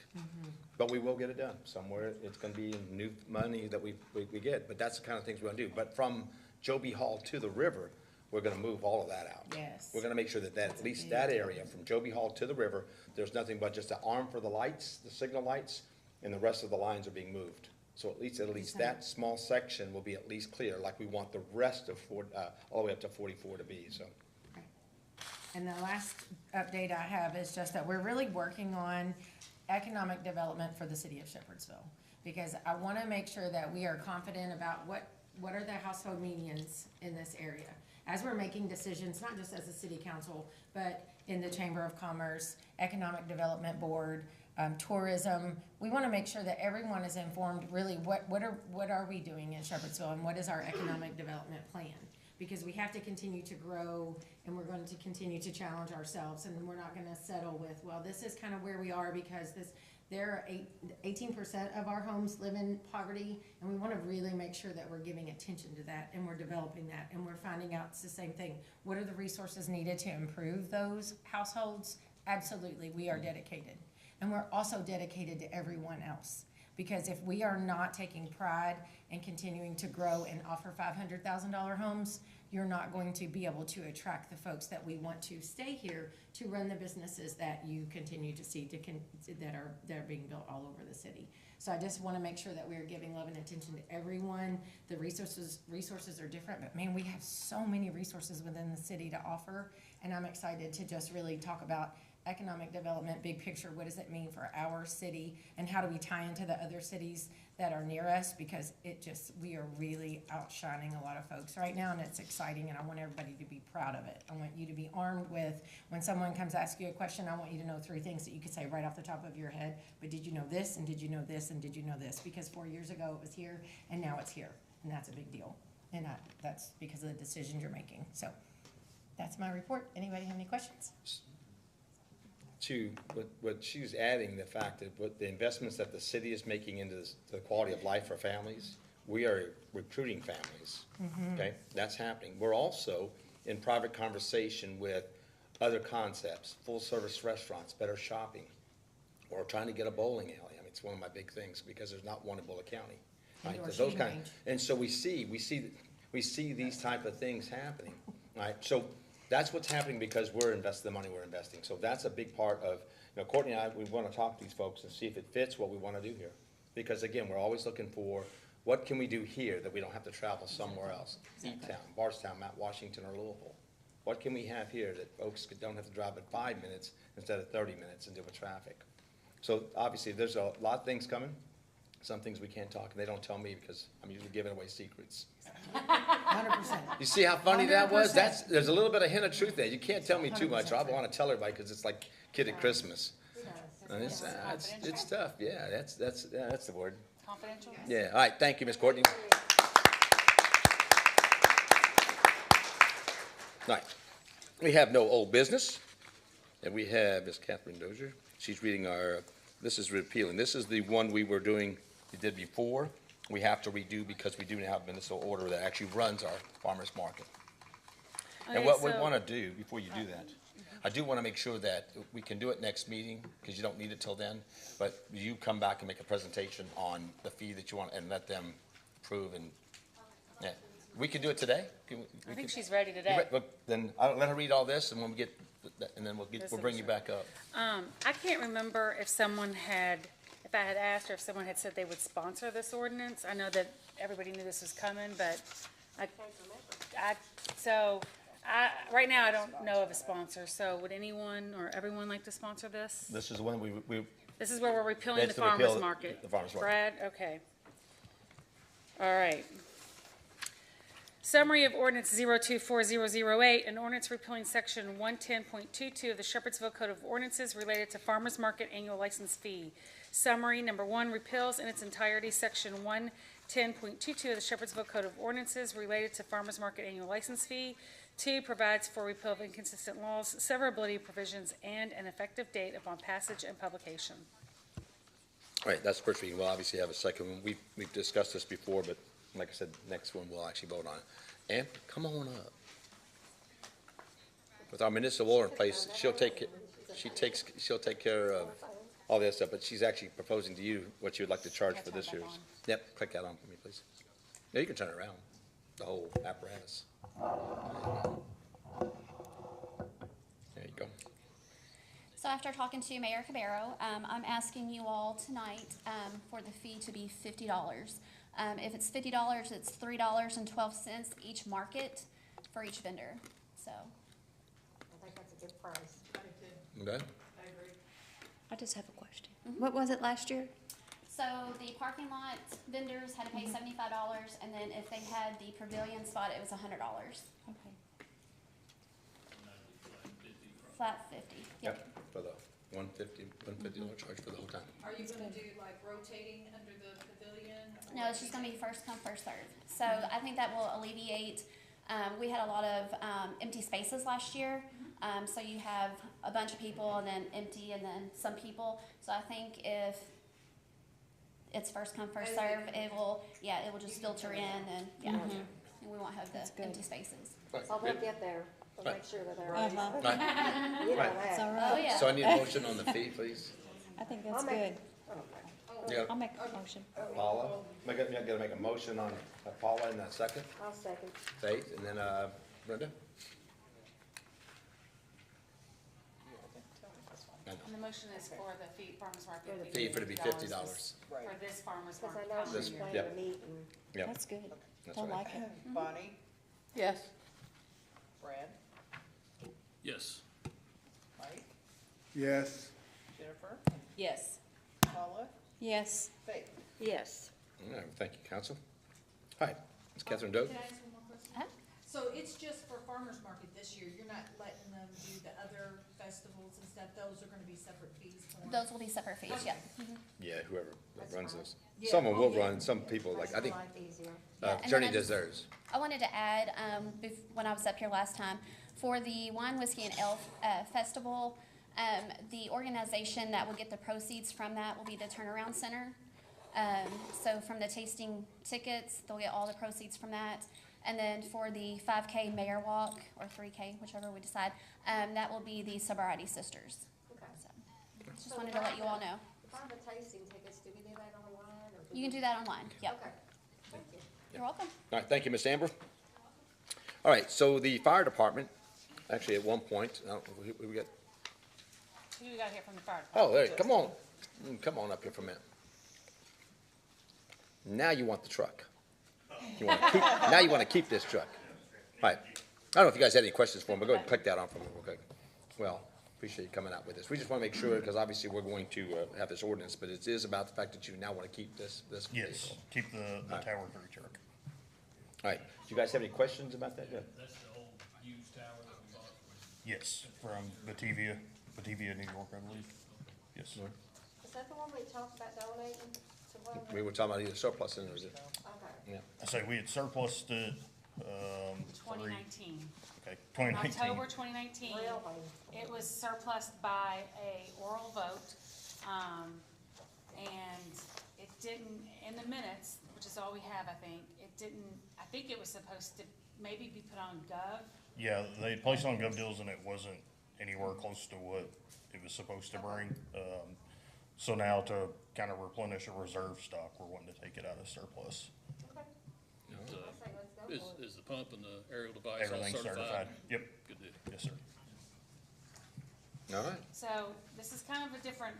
But we will get it done. Somewhere it's gonna be new money that we get, but that's the kind of things we're gonna do. But from Joby Hall to the river, we're gonna move all of that out. Yes. We're gonna make sure that at least that area, from Joby Hall to the river, there's nothing but just an arm for the lights, the signal lights, and the rest of the lines are being moved. So at least that small section will be at least clear, like we want the rest of all the way up to 44 to be, so. And the last update I have is just that we're really working on economic development for the city of Shepherdsville. Because I wanna make sure that we are confident about what are the household medians in this area. As we're making decisions, not just as a city council, but in the Chamber of Commerce, Economic Development Board, tourism, we want to make sure that everyone is informed really what are we doing in Shepherdsville and what is our economic development plan? Because we have to continue to grow, and we're going to continue to challenge ourselves, and we're not going to settle with, well, this is kind of where we are because there are 18% of our homes live in poverty, and we want to really make sure that we're giving attention to that, and we're developing that, and we're finding out it's the same thing. What are the resources needed to improve those households? Absolutely, we are dedicated. And we're also dedicated to everyone else. Because if we are not taking pride in continuing to grow and offer $500,000 homes, you're not going to be able to attract the folks that we want to stay here to run the businesses that you continue to see that are being built all over the city. So I just want to make sure that we are giving love and attention to everyone. The resources are different, but man, we have so many resources within the city to offer, and I'm excited to just really talk about economic development, big picture, what does it mean for our city? And how do we tie into the other cities that are near us? Because we are really outshining a lot of folks right now, and it's exciting, and I want everybody to be proud of it. I want you to be armed with, when someone comes to ask you a question, I want you to know 3 things that you could say right off the top of your head. But did you know this, and did you know this, and did you know this? Because 4 years ago it was here, and now it's here, and that's a big deal. And that's because of the decisions you're making. So that's my report. Anybody have any questions? To what she was adding, the fact that what the investments that the city is making into the quality of life for families, we are recruiting families. Okay, that's happening. We're also in private conversation with other concepts, full-service restaurants, better shopping, or trying to get a bowling alley. I mean, it's one of my big things because there's not one in Bullock County. Right? Indoor Those shooting kind, range. and so we see these type of things happening, right? So that's what's happening because we're investing the money we're investing. So that's a big part of, Courtney and I, we want to talk to these folks and see if it fits what we want to do here. Because again, we're always looking for, what can we do here that we don't have to travel somewhere else? E-Town, Bardstown, Mount Washington, or Louisville. What can we have here that folks don't have to drive in 5 minutes instead of 30 minutes and deal with traffic? So obviously, there's a lot of things coming. Some things we can't talk, and they don't tell me because I'm usually giving away secrets. 100%. You see how funny that was? 100%. There's a little bit of hint of truth there. You can't tell me too much, or I want to tell everybody because it's like kid at Christmas. And it's tough. Yeah, that's the word. Confidential? Yeah. All right. Thank you, Ms. Courtney. All right. We have no old business, and we have Ms. Catherine Dozier. She's reading this is repealing. This is the one we did before. We have to redo because we do now have a municipal order that actually runs our farmer's market. And what we want to do, before you do that, I do want to make sure that we can do it next meeting, because you don't need it till then, but you come back and make a presentation on the fee that you want, and let them approve, and, yeah. We can do it today? I think she's ready today. Then I'll let her read all this, and when we get, and then we'll bring you back up. I can't remember if I had asked or if someone had said they would sponsor this ordinance. I know that everybody knew this was coming, but right now I don't know of a sponsor. So would anyone or everyone like to sponsor this? This is the one This is where we're repealing the That's to repeal farmer's market. the farmer's market. Brad, okay. All right. Summary of ordinance 024008, an ordinance repealing section 110.22 of the Shepherdsville Code of Ordinances related to farmers market annual license fee. Summary, number 1, repeals in its entirety section 110.22 of the Shepherdsville Code of Ordinances related to farmers market annual license fee. 2, provides for repeal of inconsistent laws, severability provisions, and an effective date upon passage and publication. All right, that's the first reading. We'll obviously have a second one. We've discussed this before, but like I said, next one we'll actually vote on it. Ann, come on up. With our municipal order in place, she'll take care of all this stuff, but she's actually proposing to you what you would like to charge for this year's. Yep, click that on for me, please. No, you can turn it around, the whole apparatus. There you go. So after talking to Mayor Cabero, I'm asking you all tonight for the fee to be $50. If it's $50, it's $3.12 each market for each vendor, so. I think that's a good price. Okay? I just have a question. What was it last year? So the parking lot vendors had to pay $75, and then if they had the pavilion spot, it was $100. Okay. Flat 50. Yep, for the $150 charge for the whole time. Are you gonna do like rotating under the pavilion? No, it's just gonna be first come, first serve. So I think that will alleviate, we had a lot of empty spaces last year. So you have a bunch of people and then empty and then some people. So I think if it's first come, first serve, it will just filter in and, and we won't have the empty spaces. So we'll get there. We'll make sure that they're Right. You know Right. that. Oh, yeah. So I need a motion on the fee, please. I think that's I'll make- good. Yeah, I'll make a motion. Paula, I gotta make a motion on Paula in that second, I'll second. Faith, and then Brenda. And the motion is for the farmer's market. Fee for to be $50. For this farmer's Because I market. know This- she's planning yep. to meet and. Yep, That's good. that's I right. like it. Bonnie, Yes. Brad, Yes. Mike, Yes. Jennifer, Yes. Paula, Yes. Faith. Yes. All right, thank you, council. All right, Ms. Catherine Doe? Can I ask one more question? Huh? So it's just for farmer's market this year, you're not letting them do the other festivals and stuff, those are gonna be separate fees for them? Those will be separate fees, yeah. Yeah, whoever That's runs fine. those. Yeah, Someone will oh, yeah. run, some people, like, I think, Makes life easier. Yeah, and then Journey I does just- theirs. I wanted to add, when I was up here last time, for the Wine, Whiskey, and Ale Festival, the organization that will get the proceeds from that will be the Turnaround Center. So from the tasting tickets, they'll get all the proceeds from that. And then for the 5K Mayor Walk, or 3K, whichever we decide, that will be the Sobriety Sisters. Okay. So, just wanted to let you all know. If I have a tasting tickets, do we do that online or? You can do that online, yep. Okay, thank you. You're welcome. All right, thank you, Ms. Amber. All right, so the fire department, actually, at one point, I don't know, we got, Who you got here from the fire department? oh, there, come on. Come on up here for a minute. Now you want the truck. You want to keep, now you want to keep this truck. All right. I don't know if you guys had any questions for him, but go ahead and click that on for me real quick. Well, appreciate you coming out with this. We just want to make sure, because obviously we're going to have this ordinance, but it is about the fact that you now want to keep this Yes, vehicle. keep the Tower 3 truck. All right. Do you guys have any questions about that? Yeah. That's the old used tower that we bought. Yes, from Batavia, New York, I believe. Yes. Is that the one we talked about donating to one of the? We were talking about either surplus or is it? Okay. Yeah. I say we had surplused it, 2019. okay, In 2019. October 2019. Really? It was surplused by a oral vote, and it didn't, in the minutes, which is all we have, I think, it didn't, I think it was supposed to maybe be put on Gov. Yeah, they placed on Gov Deals and it wasn't anywhere close to what it was supposed to bring. So now to kind of replenish a reserve stock, we're wanting to take it out of surplus. Okay. I say let's go Is, for it. is the pump and the aerial device all Everything's certified. Yep, Good deal. yes, sir. All right. So this is kind of a different,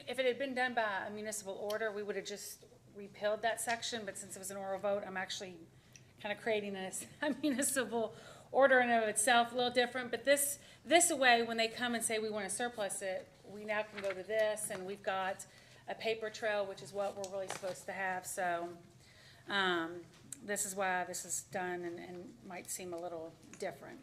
if it had been done by a municipal order, we would have just repealed that section, but since it was an oral vote, I'm actually kind of creating a municipal order in and of itself, a little different, but this way, when they come and say we want to surplus it, we now can go to this, and we've got a paper trail, which is what we're really supposed to have, so, this is why this is done and might seem a little different.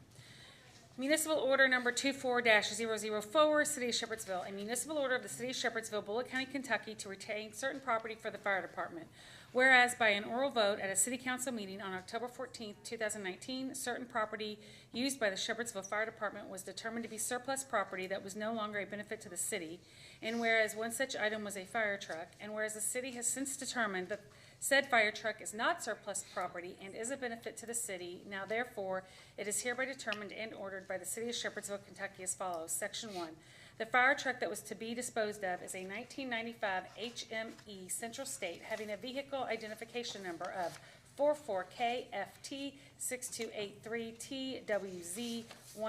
Municipal order number 24-004, City of Shepherdsville. A municipal order of the City of Shepherdsville, Bullitt County, Kentucky, to retain certain property for the fire department. Whereas by an oral vote at a city council meeting on October 14th, 2019, certain property used by the Shepherdsville Fire Department was determined to be surplus property that was no longer a benefit to the city. And whereas one such item was a fire truck, and whereas the city has since determined that said fire truck is not surplus property and is a benefit to the city. Now therefore, it is hereby determined and ordered by the City of Shepherdsville, Kentucky as follows. Section 1. The fire truck that was to be disposed of is a 1995 HME Central State having a vehicle identification number of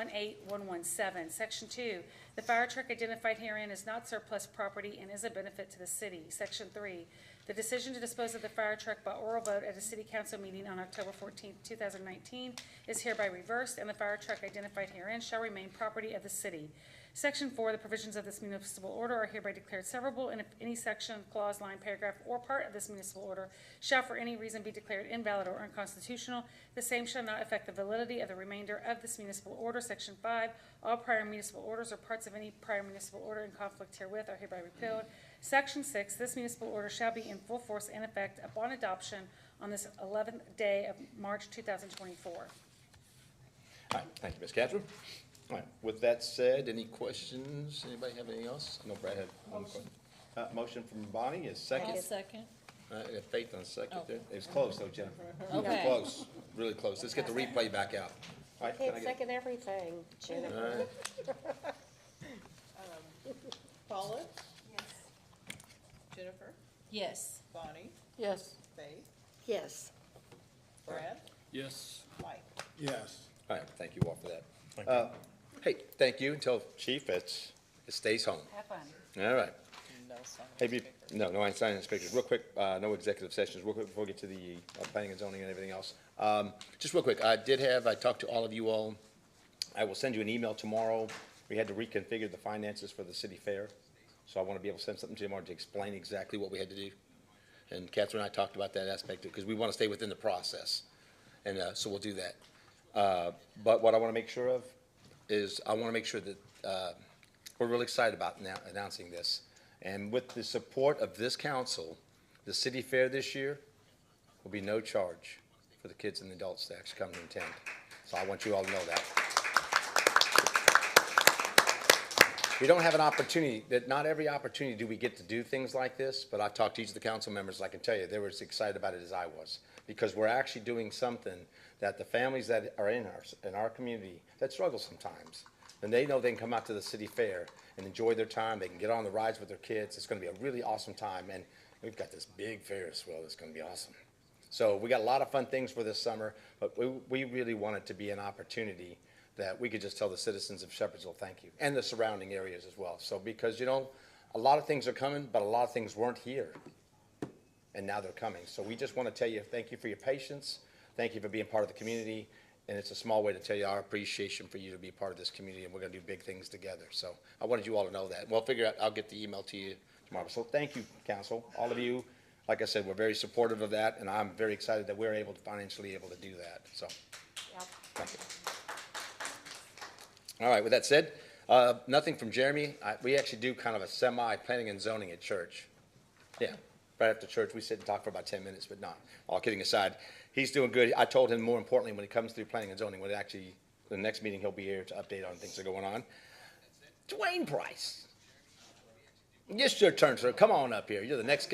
44KFT6283TWZ18117. Section 2. The fire truck identified herein is not surplus property and is a benefit to the city. Section 3. The decision to dispose of the fire truck by oral vote at a city council meeting on October 14, 2019 is hereby reversed, and the fire truck identified herein shall remain property of the city. Section 4, the provisions of this municipal order are hereby declared severable, and if any section, clause, line, paragraph, or part of this municipal order shall for any reason be declared invalid or unconstitutional, the same shall not affect the validity of the remainder of this municipal order. Section 5, all prior municipal orders or parts of any prior municipal order in conflict herewith are hereby repealed. Section 6, this municipal order shall be in full force and effect upon adoption on this 11th day of March 2024. All right, thank you, Ms. Catherine. All right, with that said, any questions? Anybody have anything else? I know Brad had one question. Motion from Bonnie is second. Second. I got Faith on second there. It was close though, Jennifer. It was Okay. close, really close. Let's get the replay back out. All right, can I Can't get? second everything, All Jennifer. right. Paula? Yes. Jennifer, Yes. Bonnie, Yes. Faith, Yes. Brad, Yes. Mike. Yes. All right, thank you all for that. Thank you. Hey, thank you. Tell Chief it stays home. Have fun. All right. No sign. Hey, no, I sign inspectors. Real quick, no executive sessions. Real quick before we get to the planning and zoning and everything else. Just real quick, I talked to all of you all. I will send you an email tomorrow We had to reconfigure the finances for the city fair. So I want to be able to send something to him to explain exactly what we had to do. And Catherine and I talked about that aspect because we want to stay within the process. And so we'll do that. But what I want to make sure of is I want to make sure that we're really excited about now announcing this. And with the support of this council, the city fair this year will be no charge for the kids and the adults that actually come to attend. So I want you all to know that. We don't have an opportunity, that not every opportunity do we get to do things like this, but I've talked to each of the council members, I can tell you, they were as excited about it as I was. Because we're actually doing something that the families that are in our community that struggle sometimes, and they know they can come out to the city fair and enjoy their time, they can get on the rides with their kids, it's gonna be a really awesome time, and we've got this big Ferris wheel that's gonna be awesome. So we got a lot of fun things for this summer, but we really want it to be an opportunity that we could just tell the citizens of Shepherdsville thank you, and the surrounding areas as well. So because, you know, a lot of things are coming, but a lot of things weren't here, and now they're coming. So we just want to tell you thank you for your patience, thank you for being part of the community, and it's a small way to tell you our appreciation for you to be part of this community, and we're going to do big things together. So I wanted you all to know that. We'll figure out, I'll get the email to you tomorrow. So thank you, council, all of you. Like I said, we're very supportive of that, and I'm very excited that we're able to financially able to do that. So, Yep. thank you. All right, with that said, nothing from Jeremy. We actually do kind of a semi-planning and zoning at church. Yeah, right after church, we sit and talk for about 10 minutes, but not, all kidding aside. He's doing good. I told him more importantly, when he comes through planning and zoning, the next meeting, he'll be here to update on things that are going on. Dwayne Price. It's your turn, sir. Come on up here. You're the next.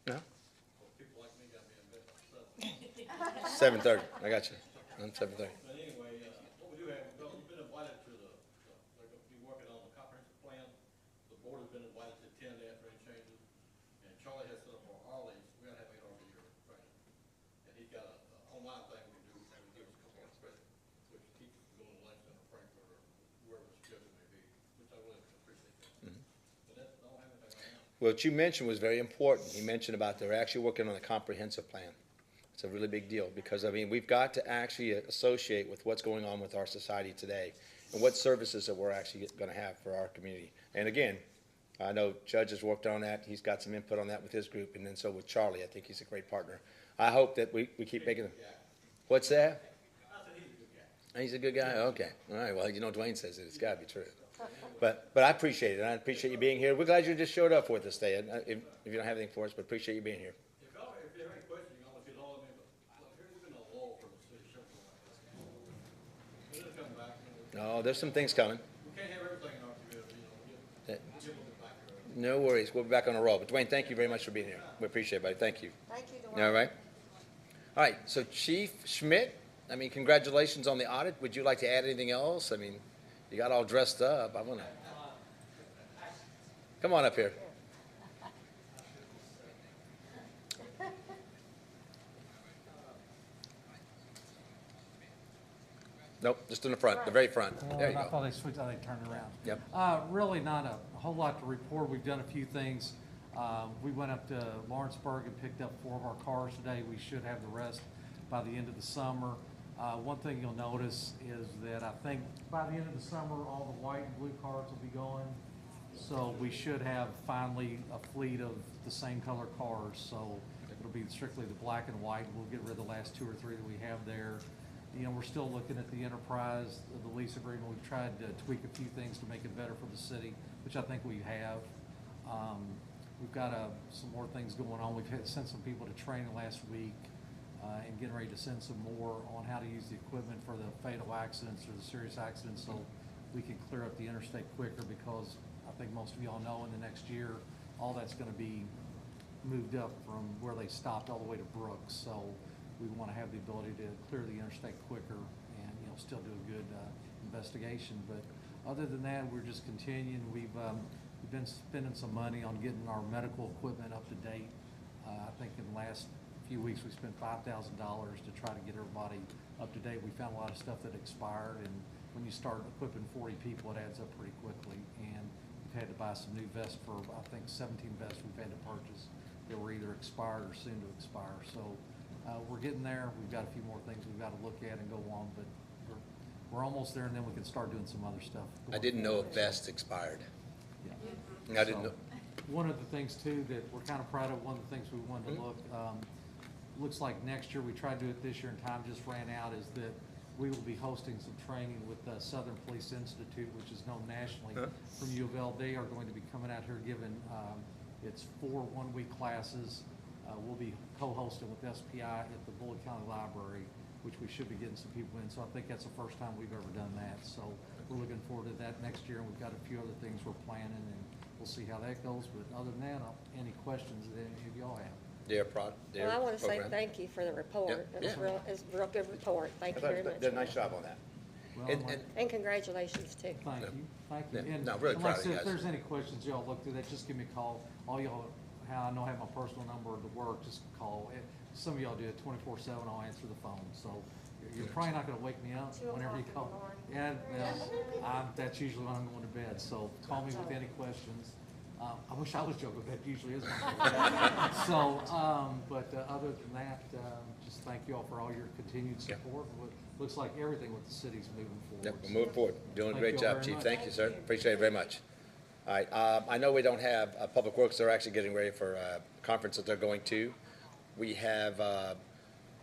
No? 7:30. I got you. On 7:30. But anyway, what we do have, we've been invited to they're going to be working on the comprehensive plan. The board has been invited to attend that for any changes. And Charlie has set up for Arley's, we're going to have 8 hours a year training. And he's got an online thing we do, and we give us a couple of credit, which keeps us going to Langston or Frankfurt or wherever the schedule may be, which I really appreciate that. But that's, I don't have anything right now. Well, what you mentioned was very important. You mentioned about they're actually working on a comprehensive plan. It's a really big deal because, I mean, we've got to actually associate with what's going on with our society today and what services that we're actually going to have for our community. And again, I know Judge has worked on that. He's got some input on that with his group, and then so with Charlie. I think he's a great partner. I hope that we keep making them. What's that? He's a good guy? Okay. All right. Well, you know, Dwayne says it. It's got to be true. But I appreciate it. I appreciate you being here. We're glad you just showed up with us today. If you don't have anything for us, but appreciate you being here. If you have any questions, you can always get all of me, but here's been a lull from the city of Shepherdsville. It'll come back. No, there's some things coming. We can't have everything in our community, you know, we'll get back to it. No worries. We'll be back on the roll. But Dwayne, thank you very much for being here. We appreciate it, buddy. Thank you. Thank you, Dwayne. All right. All right. So Chief Schmidt, I mean, congratulations on the audit. Would you like to add anything else? I mean, you got all dressed up. I want to. Come on up here. Nope, just in the front, the very front. There you I go. thought they switched, I think turned around. Yep. Really not a whole lot to report. We've done a few things. We went up to Lawrenceburg and picked up 4 of our cars today. We should have the rest by the end of the summer. One thing you'll notice is that I think by the end of the summer, all the white and blue cars will be gone. So we should have finally a fleet of the same color cars. So it'll be strictly the black and white. We'll get rid of the last 2 or 3 that we have there. You know, we're still looking at the enterprise, the lease agreement. We've tried to tweak a few things to make it better for the city, which I think we have. We've got some more things going on. We've sent some people to training last week and getting ready to send some more on how to use the equipment for the fatal accidents or the serious accidents so we can clear up the interstate quicker because I think most of y'all know in the next year, all that's going to be moved up from where they stopped all the way to Brooks. So we want to have the ability to clear the interstate quicker and, you know, still do a good investigation. But other than that, we're just continuing. We've been spending some money on getting our medical equipment up to date. I think in the last few weeks, we spent $5,000 to try to get everybody up to date. We found a lot of stuff that expired, and when you start equipping 40 people, it adds up pretty quickly. And we've had to buy some new vests for, I think, 17 vests we've had to purchase that were either expired or soon to expire. So we're getting there. We've got a few more things we've got to look at and go on, but we're almost there, and then we can start doing some other stuff. I didn't know if vest expired. Yeah. I didn't know. One of the things too that we're kind of proud of, one of the things we wanted to look, looks like next year, we tried to do it this year and time just ran out, is that we will be hosting some training with the Southern Police Institute, which is known nationally from U of L. They are going to be coming out here giving, it's 4 one-week classes. We'll be co-hosting with SPI at the Bullitt County Library, which we should be getting some people in. So I think that's the first time we've ever done that. So we're looking forward to that next year, and we've got a few other things we're planning, and we'll see how that goes. But other than that, any questions that any of y'all have? Well, I want to say thank you for the report. It was it's a real good report. Thank you very much. Did a nice job on that. Well, And congratulations too. Thank you, thank you. Yeah, And no, really and like I proud of said, you if guys. there's any questions, y'all look through that, just give me a call. All y'all, I know I have my personal number to work, just call. Some of y'all do it 24/7, I'll answer the phone. So you're probably not gonna wake me up 2 whenever you o'clock call. in the morning. Yeah, that's usually when I'm going to bed, so call me with any questions. I wish I was joking, but that usually is my fault. So, but other than that, just thank you all for all your continued support. Looks like everything with the city's moving forward. Yep, we're moving forward. Doing a Thank great you all job, very Chief. much. Thank you, sir. Appreciate it very much. All right, I know we don't have Public Works. They're actually getting ready for a conference that they're going to. We have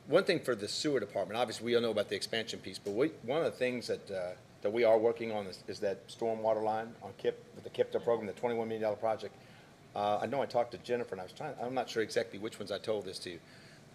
one thing for the sewer department. Obviously, we all know about the expansion piece, but one of the things that we are working on is that stormwater line on KIP, with the KIPTA program, the $21 million project. I know I talked to Jennifer, and I'm not sure exactly which ones I told this to,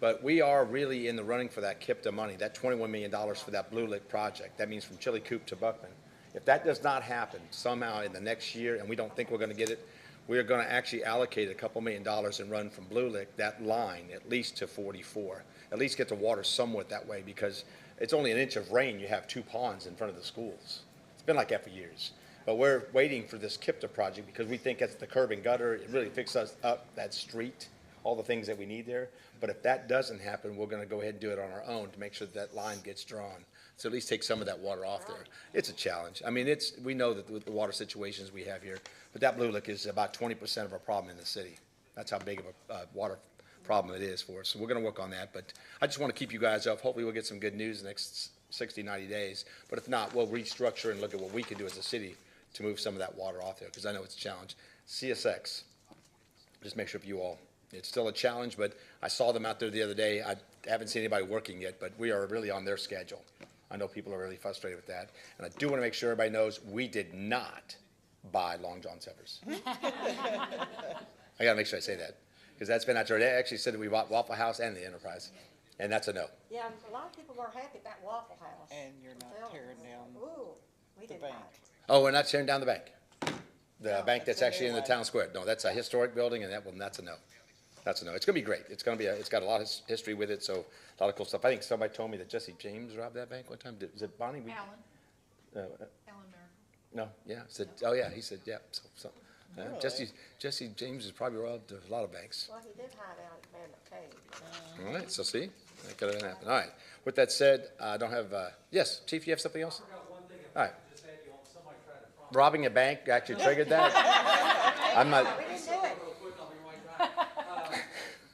but we are really in the running for that KIPTA money, that $21 million for that Blue Lick project. That means from Chili Coop to Buckman. If that does not happen somehow in the next year, and we don't think we're gonna get it, we are gonna actually allocate a couple $1 million and run from Blue Lick, that line, at least to 44. At least get the water somewhat that way, because it's only an inch of rain, you have 2 ponds in front of the schools. It's been like that for years. But we're waiting for this KIPTA project because we think that's the curb and gutter. It really fixes us up that street, all the things that we need there. But if that doesn't happen, we're gonna go ahead and do it on our own to make sure that line gets drawn. So at least take some of that water off there. It's a challenge. I mean, we know that with the water situations we have here, but that Blue Lick is about 20% of our problem in the city. That's how big of a water problem it is for us. So we're gonna work on that, but I just wanna keep you guys up. Hopefully we'll get some good news in the next 60, 90 days. But if not, we'll restructure and look at what we can do as a city to move some of that water off there, because I know it's a challenge. CSX, just make sure for you all, it's still a challenge, but I saw them out there the other day. I haven't seen anybody working yet, but we are really on their schedule. I know people are really frustrated with that. And I do want to make sure everybody knows we did not buy Long John Silver's. I gotta make sure I say that, because that's been out there. They actually said that we bought Waffle House and the Enterprise, and that's a no. Yeah, a lot of people were happy about Waffle House. And you're not tearing down Ooh, we the did bank. not. Oh, we're not tearing down the bank? The No, bank that's it's a actually in new the one. town square? No, that's a historic building, and that's a no. That's a no. It's gonna be great. It's gonna be, it's got a lot of history with it, so a lot of cool stuff. I think somebody told me that Jesse James robbed that bank one time. Was it Bonnie? Alan Miracle. No, yeah, said, oh yeah, he said, yeah, so, Jesse James has probably robbed a lot of banks. Well, he did hide out at Bandit Cave. All right, so see, that could have happened. All right, with that said, I don't have, yes, Chief, you have something else? All right. Robbing a bank actually triggered that? I'm not, We didn't do it.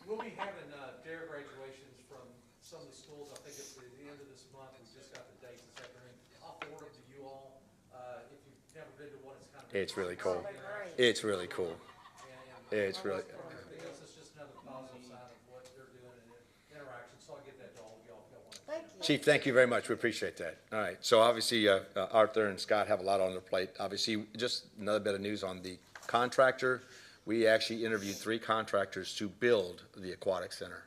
We'll be having dare graduations from some of the schools. I think it's the end of this month. We just got the dates this afternoon. I'll forward them to you all. If you've never been to one, it's kind of. it's really cool. It's really cool. It's really, It's just another positive sign of what they're doing and interaction. So I'll get that to all of y'all if y'all want to. Thank you. Chief, thank you very much. We appreciate that. All right. So obviously, Arthur and Scott have a lot on their plate. Obviously, just another bit of news on the contractor. We actually interviewed 3 contractors to build the aquatic center.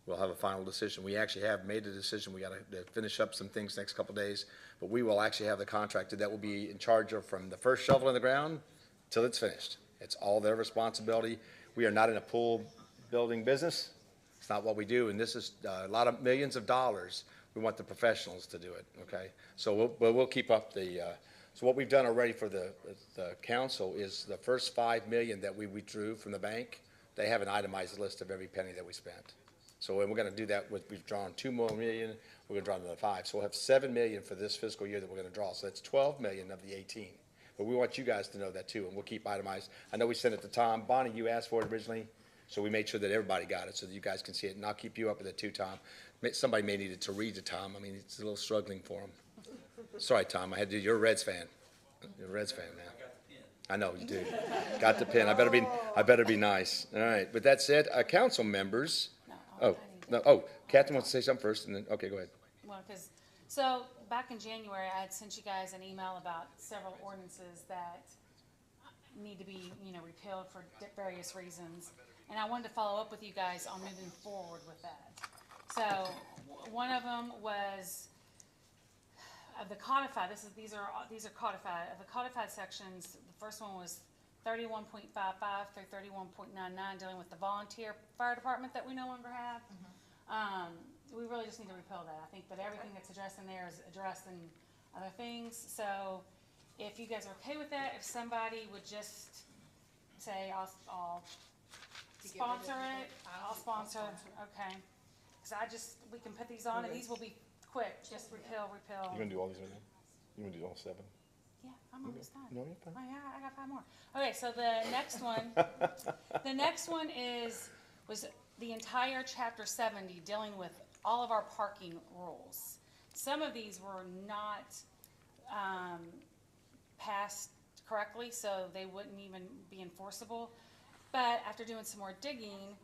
We'll have a final decision. We actually have made a decision. We got to finish up some things next couple of days, but we will actually have the contractor that will be in charge of from the first shovel in the ground till it's finished. It's all their responsibility. We are not in a pool building business. It's not what we do, and this is a lot of millions of dollars. We want the professionals to do it, okay? So we'll keep up the, so what we've done already for the council is the first $5 million that we withdrew from the bank, they have an itemized list of every penny that we spent. So we're gonna do that with, we've drawn $2 more million, we're gonna draw another 5. So we'll have $7 million for this fiscal year that we're gonna draw. So that's $12 million of the 18. But we want you guys to know that too, and we'll keep itemized. I know we sent it to Tom. Bonnie, you asked for it originally. So we made sure that everybody got it so that you guys can see it, and I'll keep you up with it too, Tom. Somebody may need it to read to Tom. I mean, it's a little struggling for him. Sorry, Tom, I had to, you're a Reds fan. You're a Reds fan now. I know you do. Got the pen. I better be nice. All right. With that said, council members. Catherine wants to say something first, and then, okay, go ahead. Well, so back in January, I had sent you guys an email about several ordinances that need to be, repealed for various reasons. And I wanted to follow up with you guys on moving forward with that. So one of them was of the codified, these are codified, of the codified sections. The first one was 31.55 through 31.99, dealing with the volunteer fire department that we no longer have. We really just need to repeal that. I think that everything that's addressed in there is addressed in other things. So if you guys are okay with that, if somebody would just say, I'll sponsor it, I'll sponsor, okay. Because we can put these on, and these will be quick, just repeal. You gonna do all these right now? You gonna do all 7? Yeah, I'm almost done. No, you're fine. Oh, yeah, I got 5 more. Okay, so the next one was the entire chapter 70 dealing with all of our parking rules. Some of these were not passed correctly, so they wouldn't even be enforceable. But after doing some more digging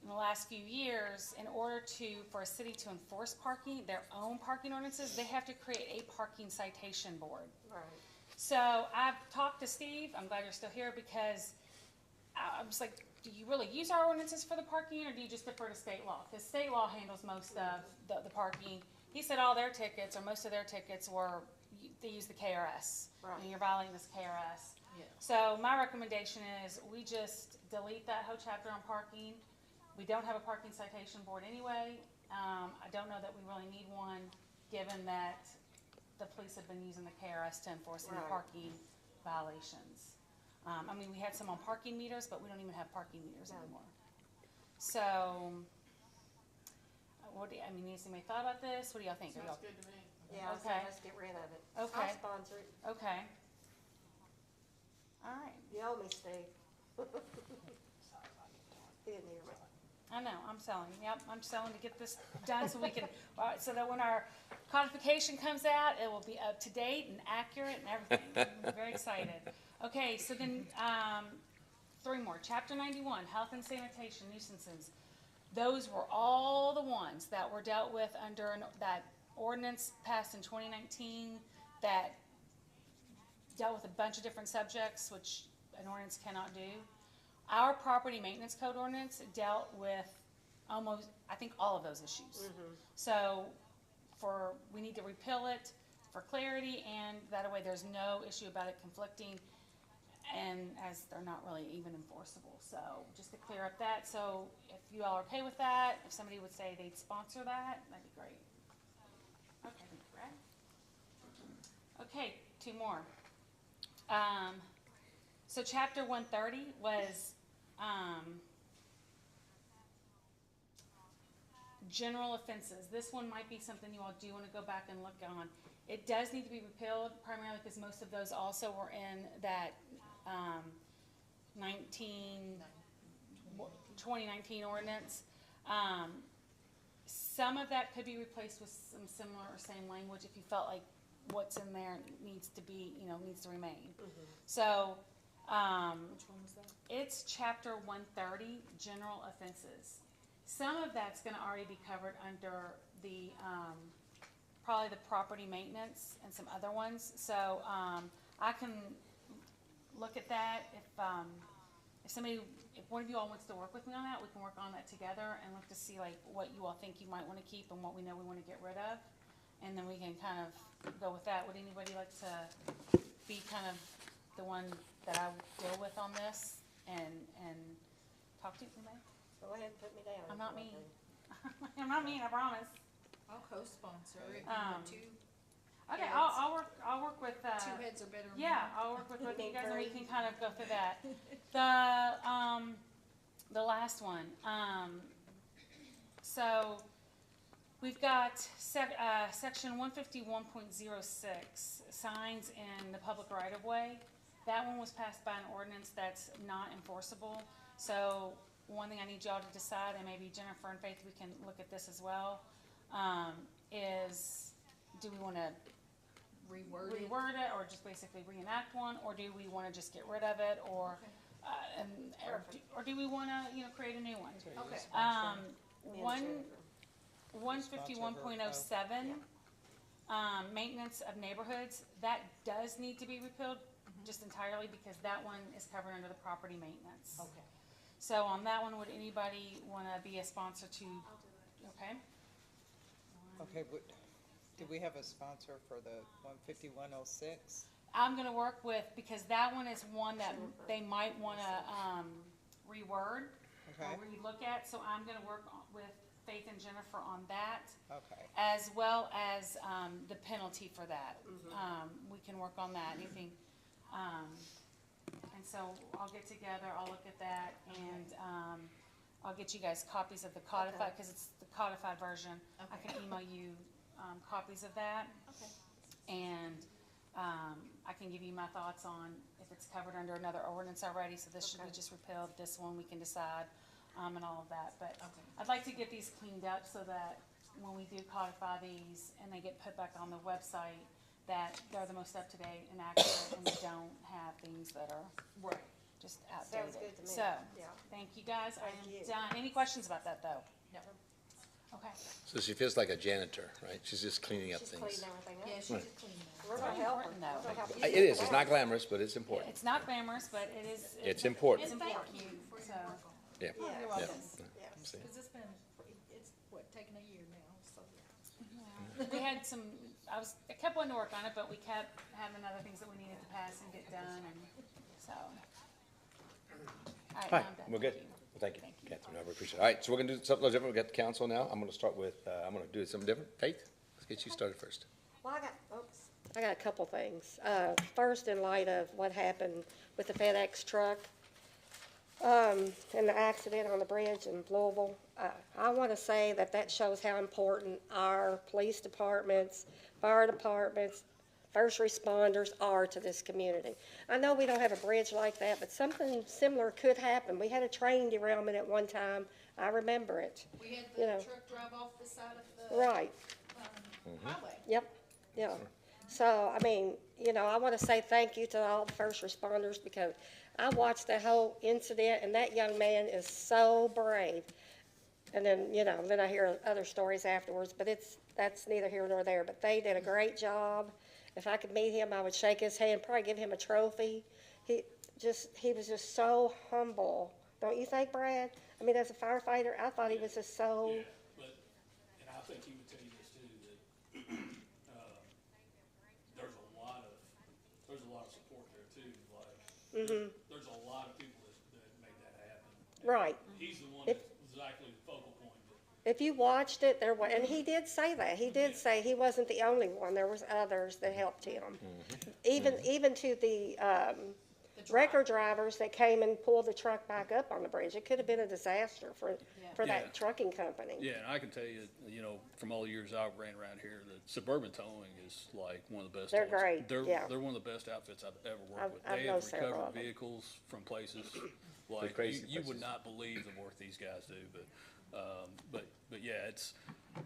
in the last few years, in order for a city to enforce parking, their own parking ordinances, they have to create a parking citation board. Right. So I've talked to Steve, I'm glad you're still here, because I'm just like, do you really use our ordinances for the parking, or do you just defer to state law? Because state law handles most of the parking. He said all their tickets, or most of their tickets, they use the KRS. Right. And you're violating this KRS. Yeah. So my recommendation is we just delete that whole chapter on parking. We don't have a parking citation board anyway. I don't know that we really need one, given that the police have been using the KRS to enforce any Right. parking violations. We had some on parking meters, but we don't even have parking meters anymore. So, anybody thought about this? What do y'all think? Sounds good to me. Yeah, Okay. let's get rid of it. Okay. I'll sponsor it. Okay. All right. You owe me, Steve. He didn't hear me. I know, I'm selling. Yep, I'm selling to get this done so we can, so that when our codification comes out, it will be up to date and accurate and everything. I'm very excited. Okay, so then, 3 more. Chapter 91, health and sanitation nuisances. Those were all the ones that were dealt with under that ordinance passed in 2019 that dealt with a bunch of different subjects, which an ordinance cannot do. Our property maintenance code ordinance dealt with almost, I think, all of those issues. So we need to repeal it for clarity, and that way there's no issue about it conflicting, and as they're not really even enforceable. So just to clear up that, so if you all are okay with that, if somebody would say they'd sponsor that, that'd be great. Okay, Brad? Okay, 2 more. So chapter 130 was general offenses. This one might be something you all do want to go back and look on. It does need to be repealed, primarily because most of those also were in that 2019 ordinance. Some of that could be replaced with some similar or same language if you felt like what's in there needs to be, needs to remain. So, Which one was that? it's chapter 130, general offenses. Some of that's gonna already be covered under the, probably the property maintenance and some other ones. So, I can look at that. If one of you all wants to work with me on that, we can work on that together and look to see like what you all think you might wanna keep and what we know we wanna get rid of. And then we can kind of go with that. Would anybody like to be kind of the one that I deal with on this and talk to anybody? Go ahead and put me down. I'm not mean. I'm not mean, I promise. I'll co-sponsor it. Okay, Heads. I'll work with, 2 heads are better than yeah, one. I'll work with both of you guys and we Three. can kind of go through that. The last one, so we've got section 151.06, signs in the public right of way. That one was passed by an ordinance that's not enforceable. So one thing I need y'all to decide, and maybe Jennifer and Faith, we can look at this as well, is, do we wanna reword it, or just basically reenact one, or do we wanna just get rid of it, or, or do we wanna, create a new one? Okay. 151.07, maintenance of neighborhoods, that does need to be repealed just entirely because that one is covered under the property maintenance. Okay. So on that one, would anybody wanna be a sponsor to, okay? Okay, do we have a sponsor for the 15106? I'm gonna work with, because that one is one that they might wanna, reword or Okay. relook at, so I'm gonna work with Faith and Jennifer on that. Okay. As well as, the penalty for that. We can work on that, anything, and so I'll get together, I'll look at that, and, I'll get you guys copies of the codified, cause it's the codified version. I can email you, copies of that. Okay. And, I can give you my thoughts on if it's covered under another ordinance already, so this should be just repealed, this one we can decide, and all of that, but I'd like to get these cleaned up so that when we do codify these and they get put back on the website, that they're the most up-to-date and accurate and we don't have things that are Right. just outdated. Sounds good to me. So, Yeah. thank you guys, I Thank am you. done. Any questions about that, though? No. Okay. So she feels like a janitor, right? She's just cleaning up She's things. cleaning everything up. Yeah, she's just cleaning that. We're It's gonna help her. important, though. We're gonna help her. It is, it's not glamorous, but it's important. It's not glamorous, but it is. It's important. It's And thank important, you for your so. work on Yeah, Yeah. You're yeah. welcome. Yeah. See. Because it's been, it's what, taken a year now, so. We had some, I kept wanting to work on it, but we kept having other things that we needed to pass and get done, and so. All right, now Hi, I'm done. we're good. Thank you. Well, thank you, Thank you. Catherine, I appreciate it. All right, so we're gonna do something a little different. We got the council now. I'm gonna start with, I'm gonna do something different. Faith, let's get you started first. Well, I got a couple things. First, in light of what happened with the FedEx truck, and the accident on the bridge in Louisville, I want to say that shows how important our police departments, fire departments, first responders are to this community. I know we don't have a bridge like that, but something similar could happen. We had a train derailment at one time. I remember it. We had You the know. truck drive off the side of the. Right. Highway. Yep, yeah. So, I mean, I want to say thank you to all the first responders because I watched that whole incident and that young man is so brave. And then, then I hear other stories afterwards, but that's neither here nor there. But they did a great job. If I could meet him, I would shake his hand, probably give him a trophy. He was just so humble. Don't you think, Brad? I mean, as a firefighter, I thought he was just so. Yeah, but, and I think he would tell you this too, that, there's a lot of support there too, like, there's a lot of people that made that happen. Right. He's the one If- that's exactly the focal point, but If you watched it, and he did say that. He did say he wasn't the only one. There was others that helped him. Even to the wrecker drivers that came and pulled the truck back up on the bridge. It could have been a disaster for Yeah. that trucking company. Yeah, and I can tell you, from all the years I've ran around here, that Suburban Towing is like one of the best. They're ones. great, yeah. They're one of the best outfits I've ever I've- worked with. I've They known have several recovered of them. vehicles from places like, crazy you would places. not believe the work these guys do, but yeah,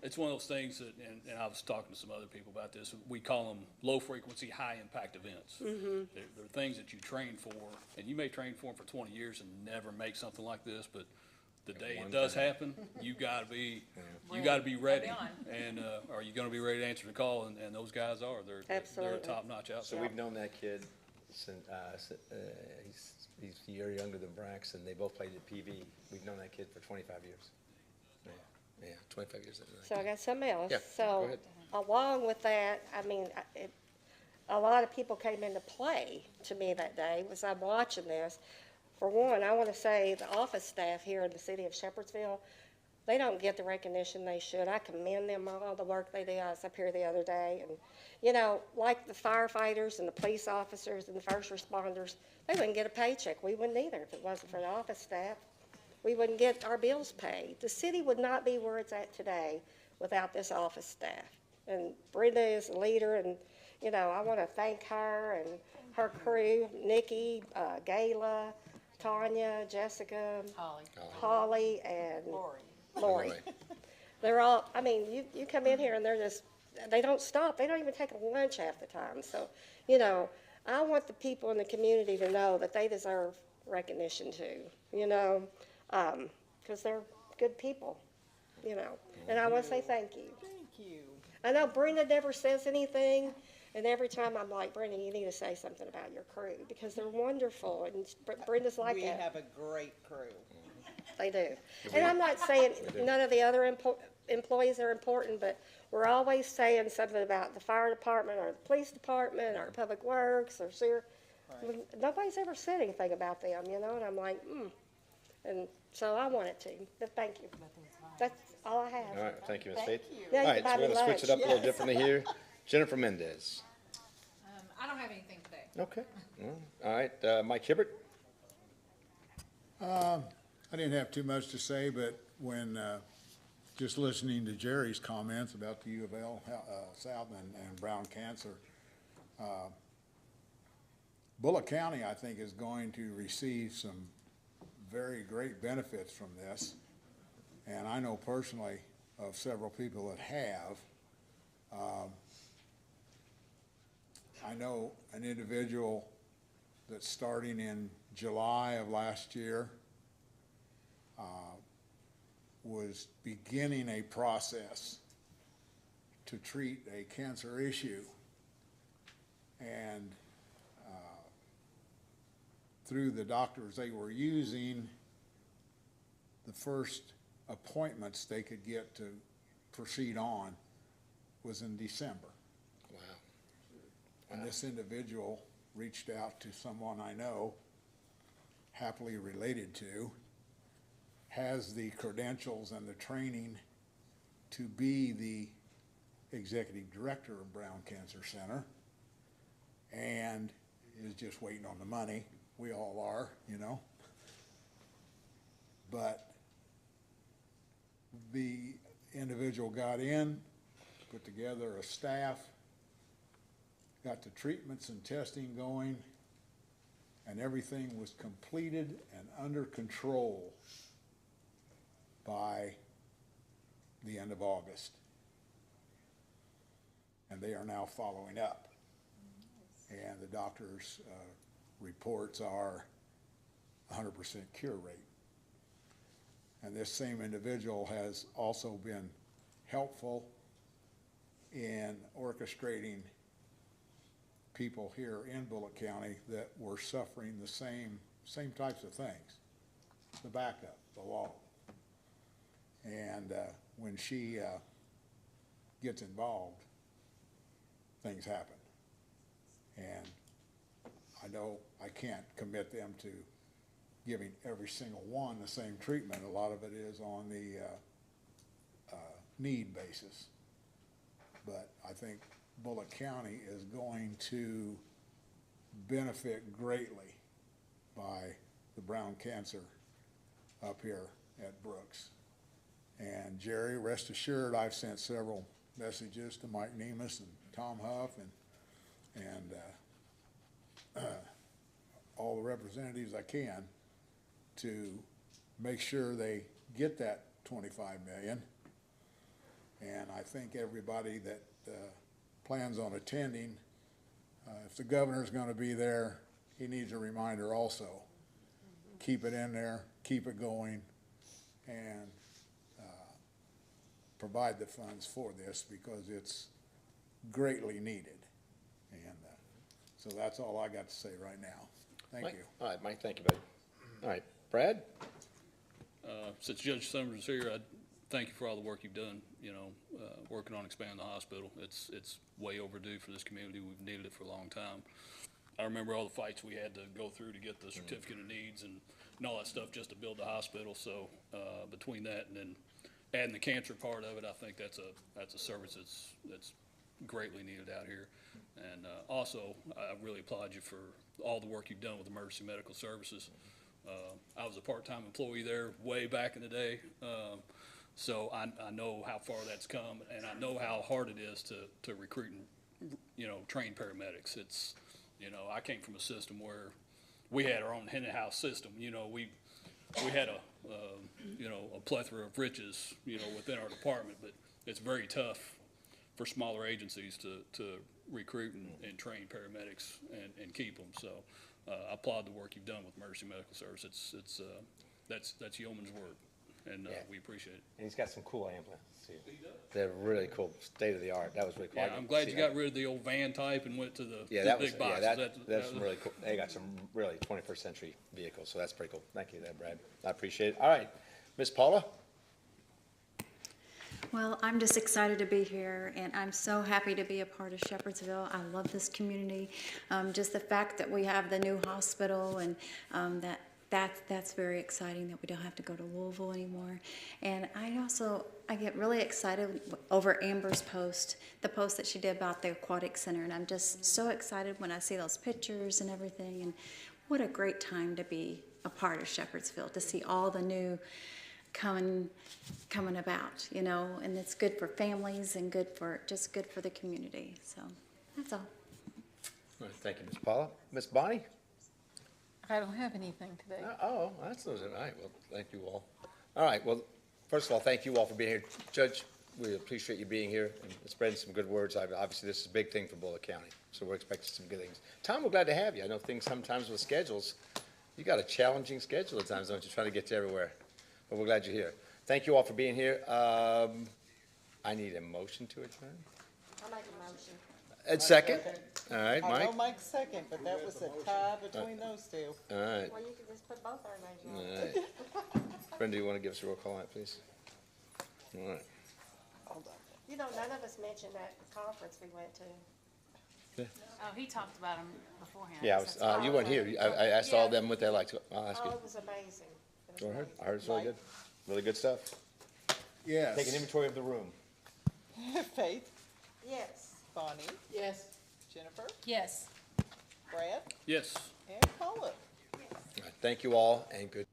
it's one of those things that, and I was talking to some other people about this, we call them low-frequency, high-impact events. They're things that you train for, and you may train for them for 20 years and never make something like this, but the day it does happen, you gotta be ready. And, are you gonna be ready to answer the call? And those guys are, they're a Absolutely. top-notch outfit. So we've known that kid since, he's a year younger than Brax, and they both played at PV. We've known that kid for 25 years. Yeah, 25 years. So I got something else. Yeah, go So ahead. along with that, I mean, a lot of people came into play to me that day as I'm watching this. For one, I want to say the office staff here in the city of Shepherdsville, they don't get the recognition they should. I commend them on all the work they do. I was up here the other day, and, like the firefighters and the police officers and the first responders, they wouldn't get a paycheck. We wouldn't either if it wasn't for the office staff. We wouldn't get our bills paid. The city would not be where it's at today without this office staff. And Brenda is a leader, and, I want to thank her and her crew, Nikki, Gayla, Tanya, Jessica, Holly. Holly, and Lori. Lori. They're all, I mean, you come in here and they're just, they don't stop. They don't even take a lunch half the time. So, you know, I want the people in the community to know that they deserve recognition too, you know, because they're good people, you know. And I want to say thank you. Thank you. I know Brenda never says anything, and every time I'm like, Brenda, you need to say something about your crew because they're wonderful, and Brenda's like We that. have a great crew. They do. And I'm not saying none of the other employees are important, but we're always saying something about the fire department or the police department or public works or sewer. Nobody's ever said anything about them, you know, and I'm like, And so I wanted to, but thank you. That's all I have. All right, thank you, Ms. Faith. Now All you right, can so buy we're me gonna switch it up lunch. a little differently here. Jennifer Mendez. I don't have anything today. Okay. All right, Mike Hibbert. I didn't have too much to say, but when, just listening to Jerry's comments about the U of L South and Brown Cancer, Bullock County, I think, is going to receive some very great benefits from this. And I know personally of several people that have. I know an individual that's starting in July of last year was beginning a process to treat a cancer issue. And through the doctors they were using, the first appointments they could get to proceed on was in December. Wow. And this individual reached out to someone I know, happily related to, has the credentials and the training to be the executive director of Brown Cancer Center, and is just waiting on the money. We all are, you know. But the individual got in, put together a staff, got the treatments and testing going, and everything was completed and under control by the end of August. And they are now following up. And the doctor's reports are 100% cure rate. And this same individual has also been helpful in orchestrating people here in Bullock County that were suffering the same types of things. The backup, the law. And when she gets involved, things happen. And I know I can't commit them to giving every single one the same treatment. A lot of it is on the need basis. But I think Bullock County is going to benefit greatly by the Brown Cancer up here at Brooks. And Jerry, rest assured, I've sent several messages to Mike Nemus and Tom Huff and all the representatives I can to make sure they get that 25 million. And I think everybody that plans on attending, if the governor's going to be there, he needs a reminder also. Keep it in there, keep it going, and provide the funds for this because it's greatly needed. And so that's all I got to say right now. Thank Mike? you. All right, Mike, thank you, buddy. All right, Brad? Since Judge Summers is here, I thank you for all the work you've done, you know, working on expanding the hospital. It's way overdue for this community. We've needed it for a long time. I remember all the fights we had to go through to get the certificate of needs and all that stuff just to build the hospital. So between that and then adding the cancer part of it, I think that's a service that's greatly needed out here. And also, I really applaud you for all the work you've done with emergency medical services. I was a part-time employee there way back in the day, so I know how far that's come, and I know how hard it is to recruit and, you know, train paramedics. It's, you know, I came from a system where we had our own in-house system. You know, we had a, you know, a plethora of riches, you know, within our department, but it's very tough for smaller agencies to recruit and train paramedics and keep them. So I applaud the work you've done with Emergency Medical Service. That's yeoman's work, and we appreciate it. And he's got some cool ambulances, too. They're really cool, state of the art. That was really cool. Yeah, I'm glad you got rid of the old van type and went to the big boxes. That's really cool. They got some really 21st century vehicles, so that's pretty cool. Thank you there, Brad. I appreciate it. All right, Miss Paula? Well, I'm just excited to be here, and I'm so happy to be a part of Shepherdsville. I love this community. Just the fact that we have the new hospital, and that's very exciting that we don't have to go to Louisville anymore. And I get really excited over Amber's post, the post that she did about the aquatic center, and I'm just so excited when I see those pictures and everything. And what a great time to be a part of Shepherdsville, to see all the new coming about, you know, and it's good for families and good for the community. So that's all. All right, thank you, Miss Paula. Miss Bonnie? I don't have anything today. Oh, that's all right. Well, thank you all. All right, well, first of all, thank you all for being here. Judge, we appreciate you being here and spreading some good words. Obviously, this is a big thing for Bullitt County, so we're expecting some good things. Tom, we're glad to have you. I know things sometimes with schedules, you got a challenging schedule at times, don't you, trying to get you everywhere? But we're glad you're here. Thank you all for being here. I need a motion to adjourn. I'll make a motion. And second? All right, I know Mike? Mike's second, but that was a tie between those two. All right. Well, you can just put both our names on. All right. Brenda, do you want to give us a roll call on that, please? All right. Hold on. You know, none of us mentioned that conference we went to. Oh, he talked about them beforehand. Yeah, you weren't here. I asked all of them what they liked. I'll ask Oh, you. it was amazing. It Go was ahead. amazing. I heard it's really good. Really good stuff. Yes. Take an inventory of the room. Faith, Yes. Bonnie, Yes. Jennifer, Yes. Brad, Yes. and Paula. All right, thank you all, and good.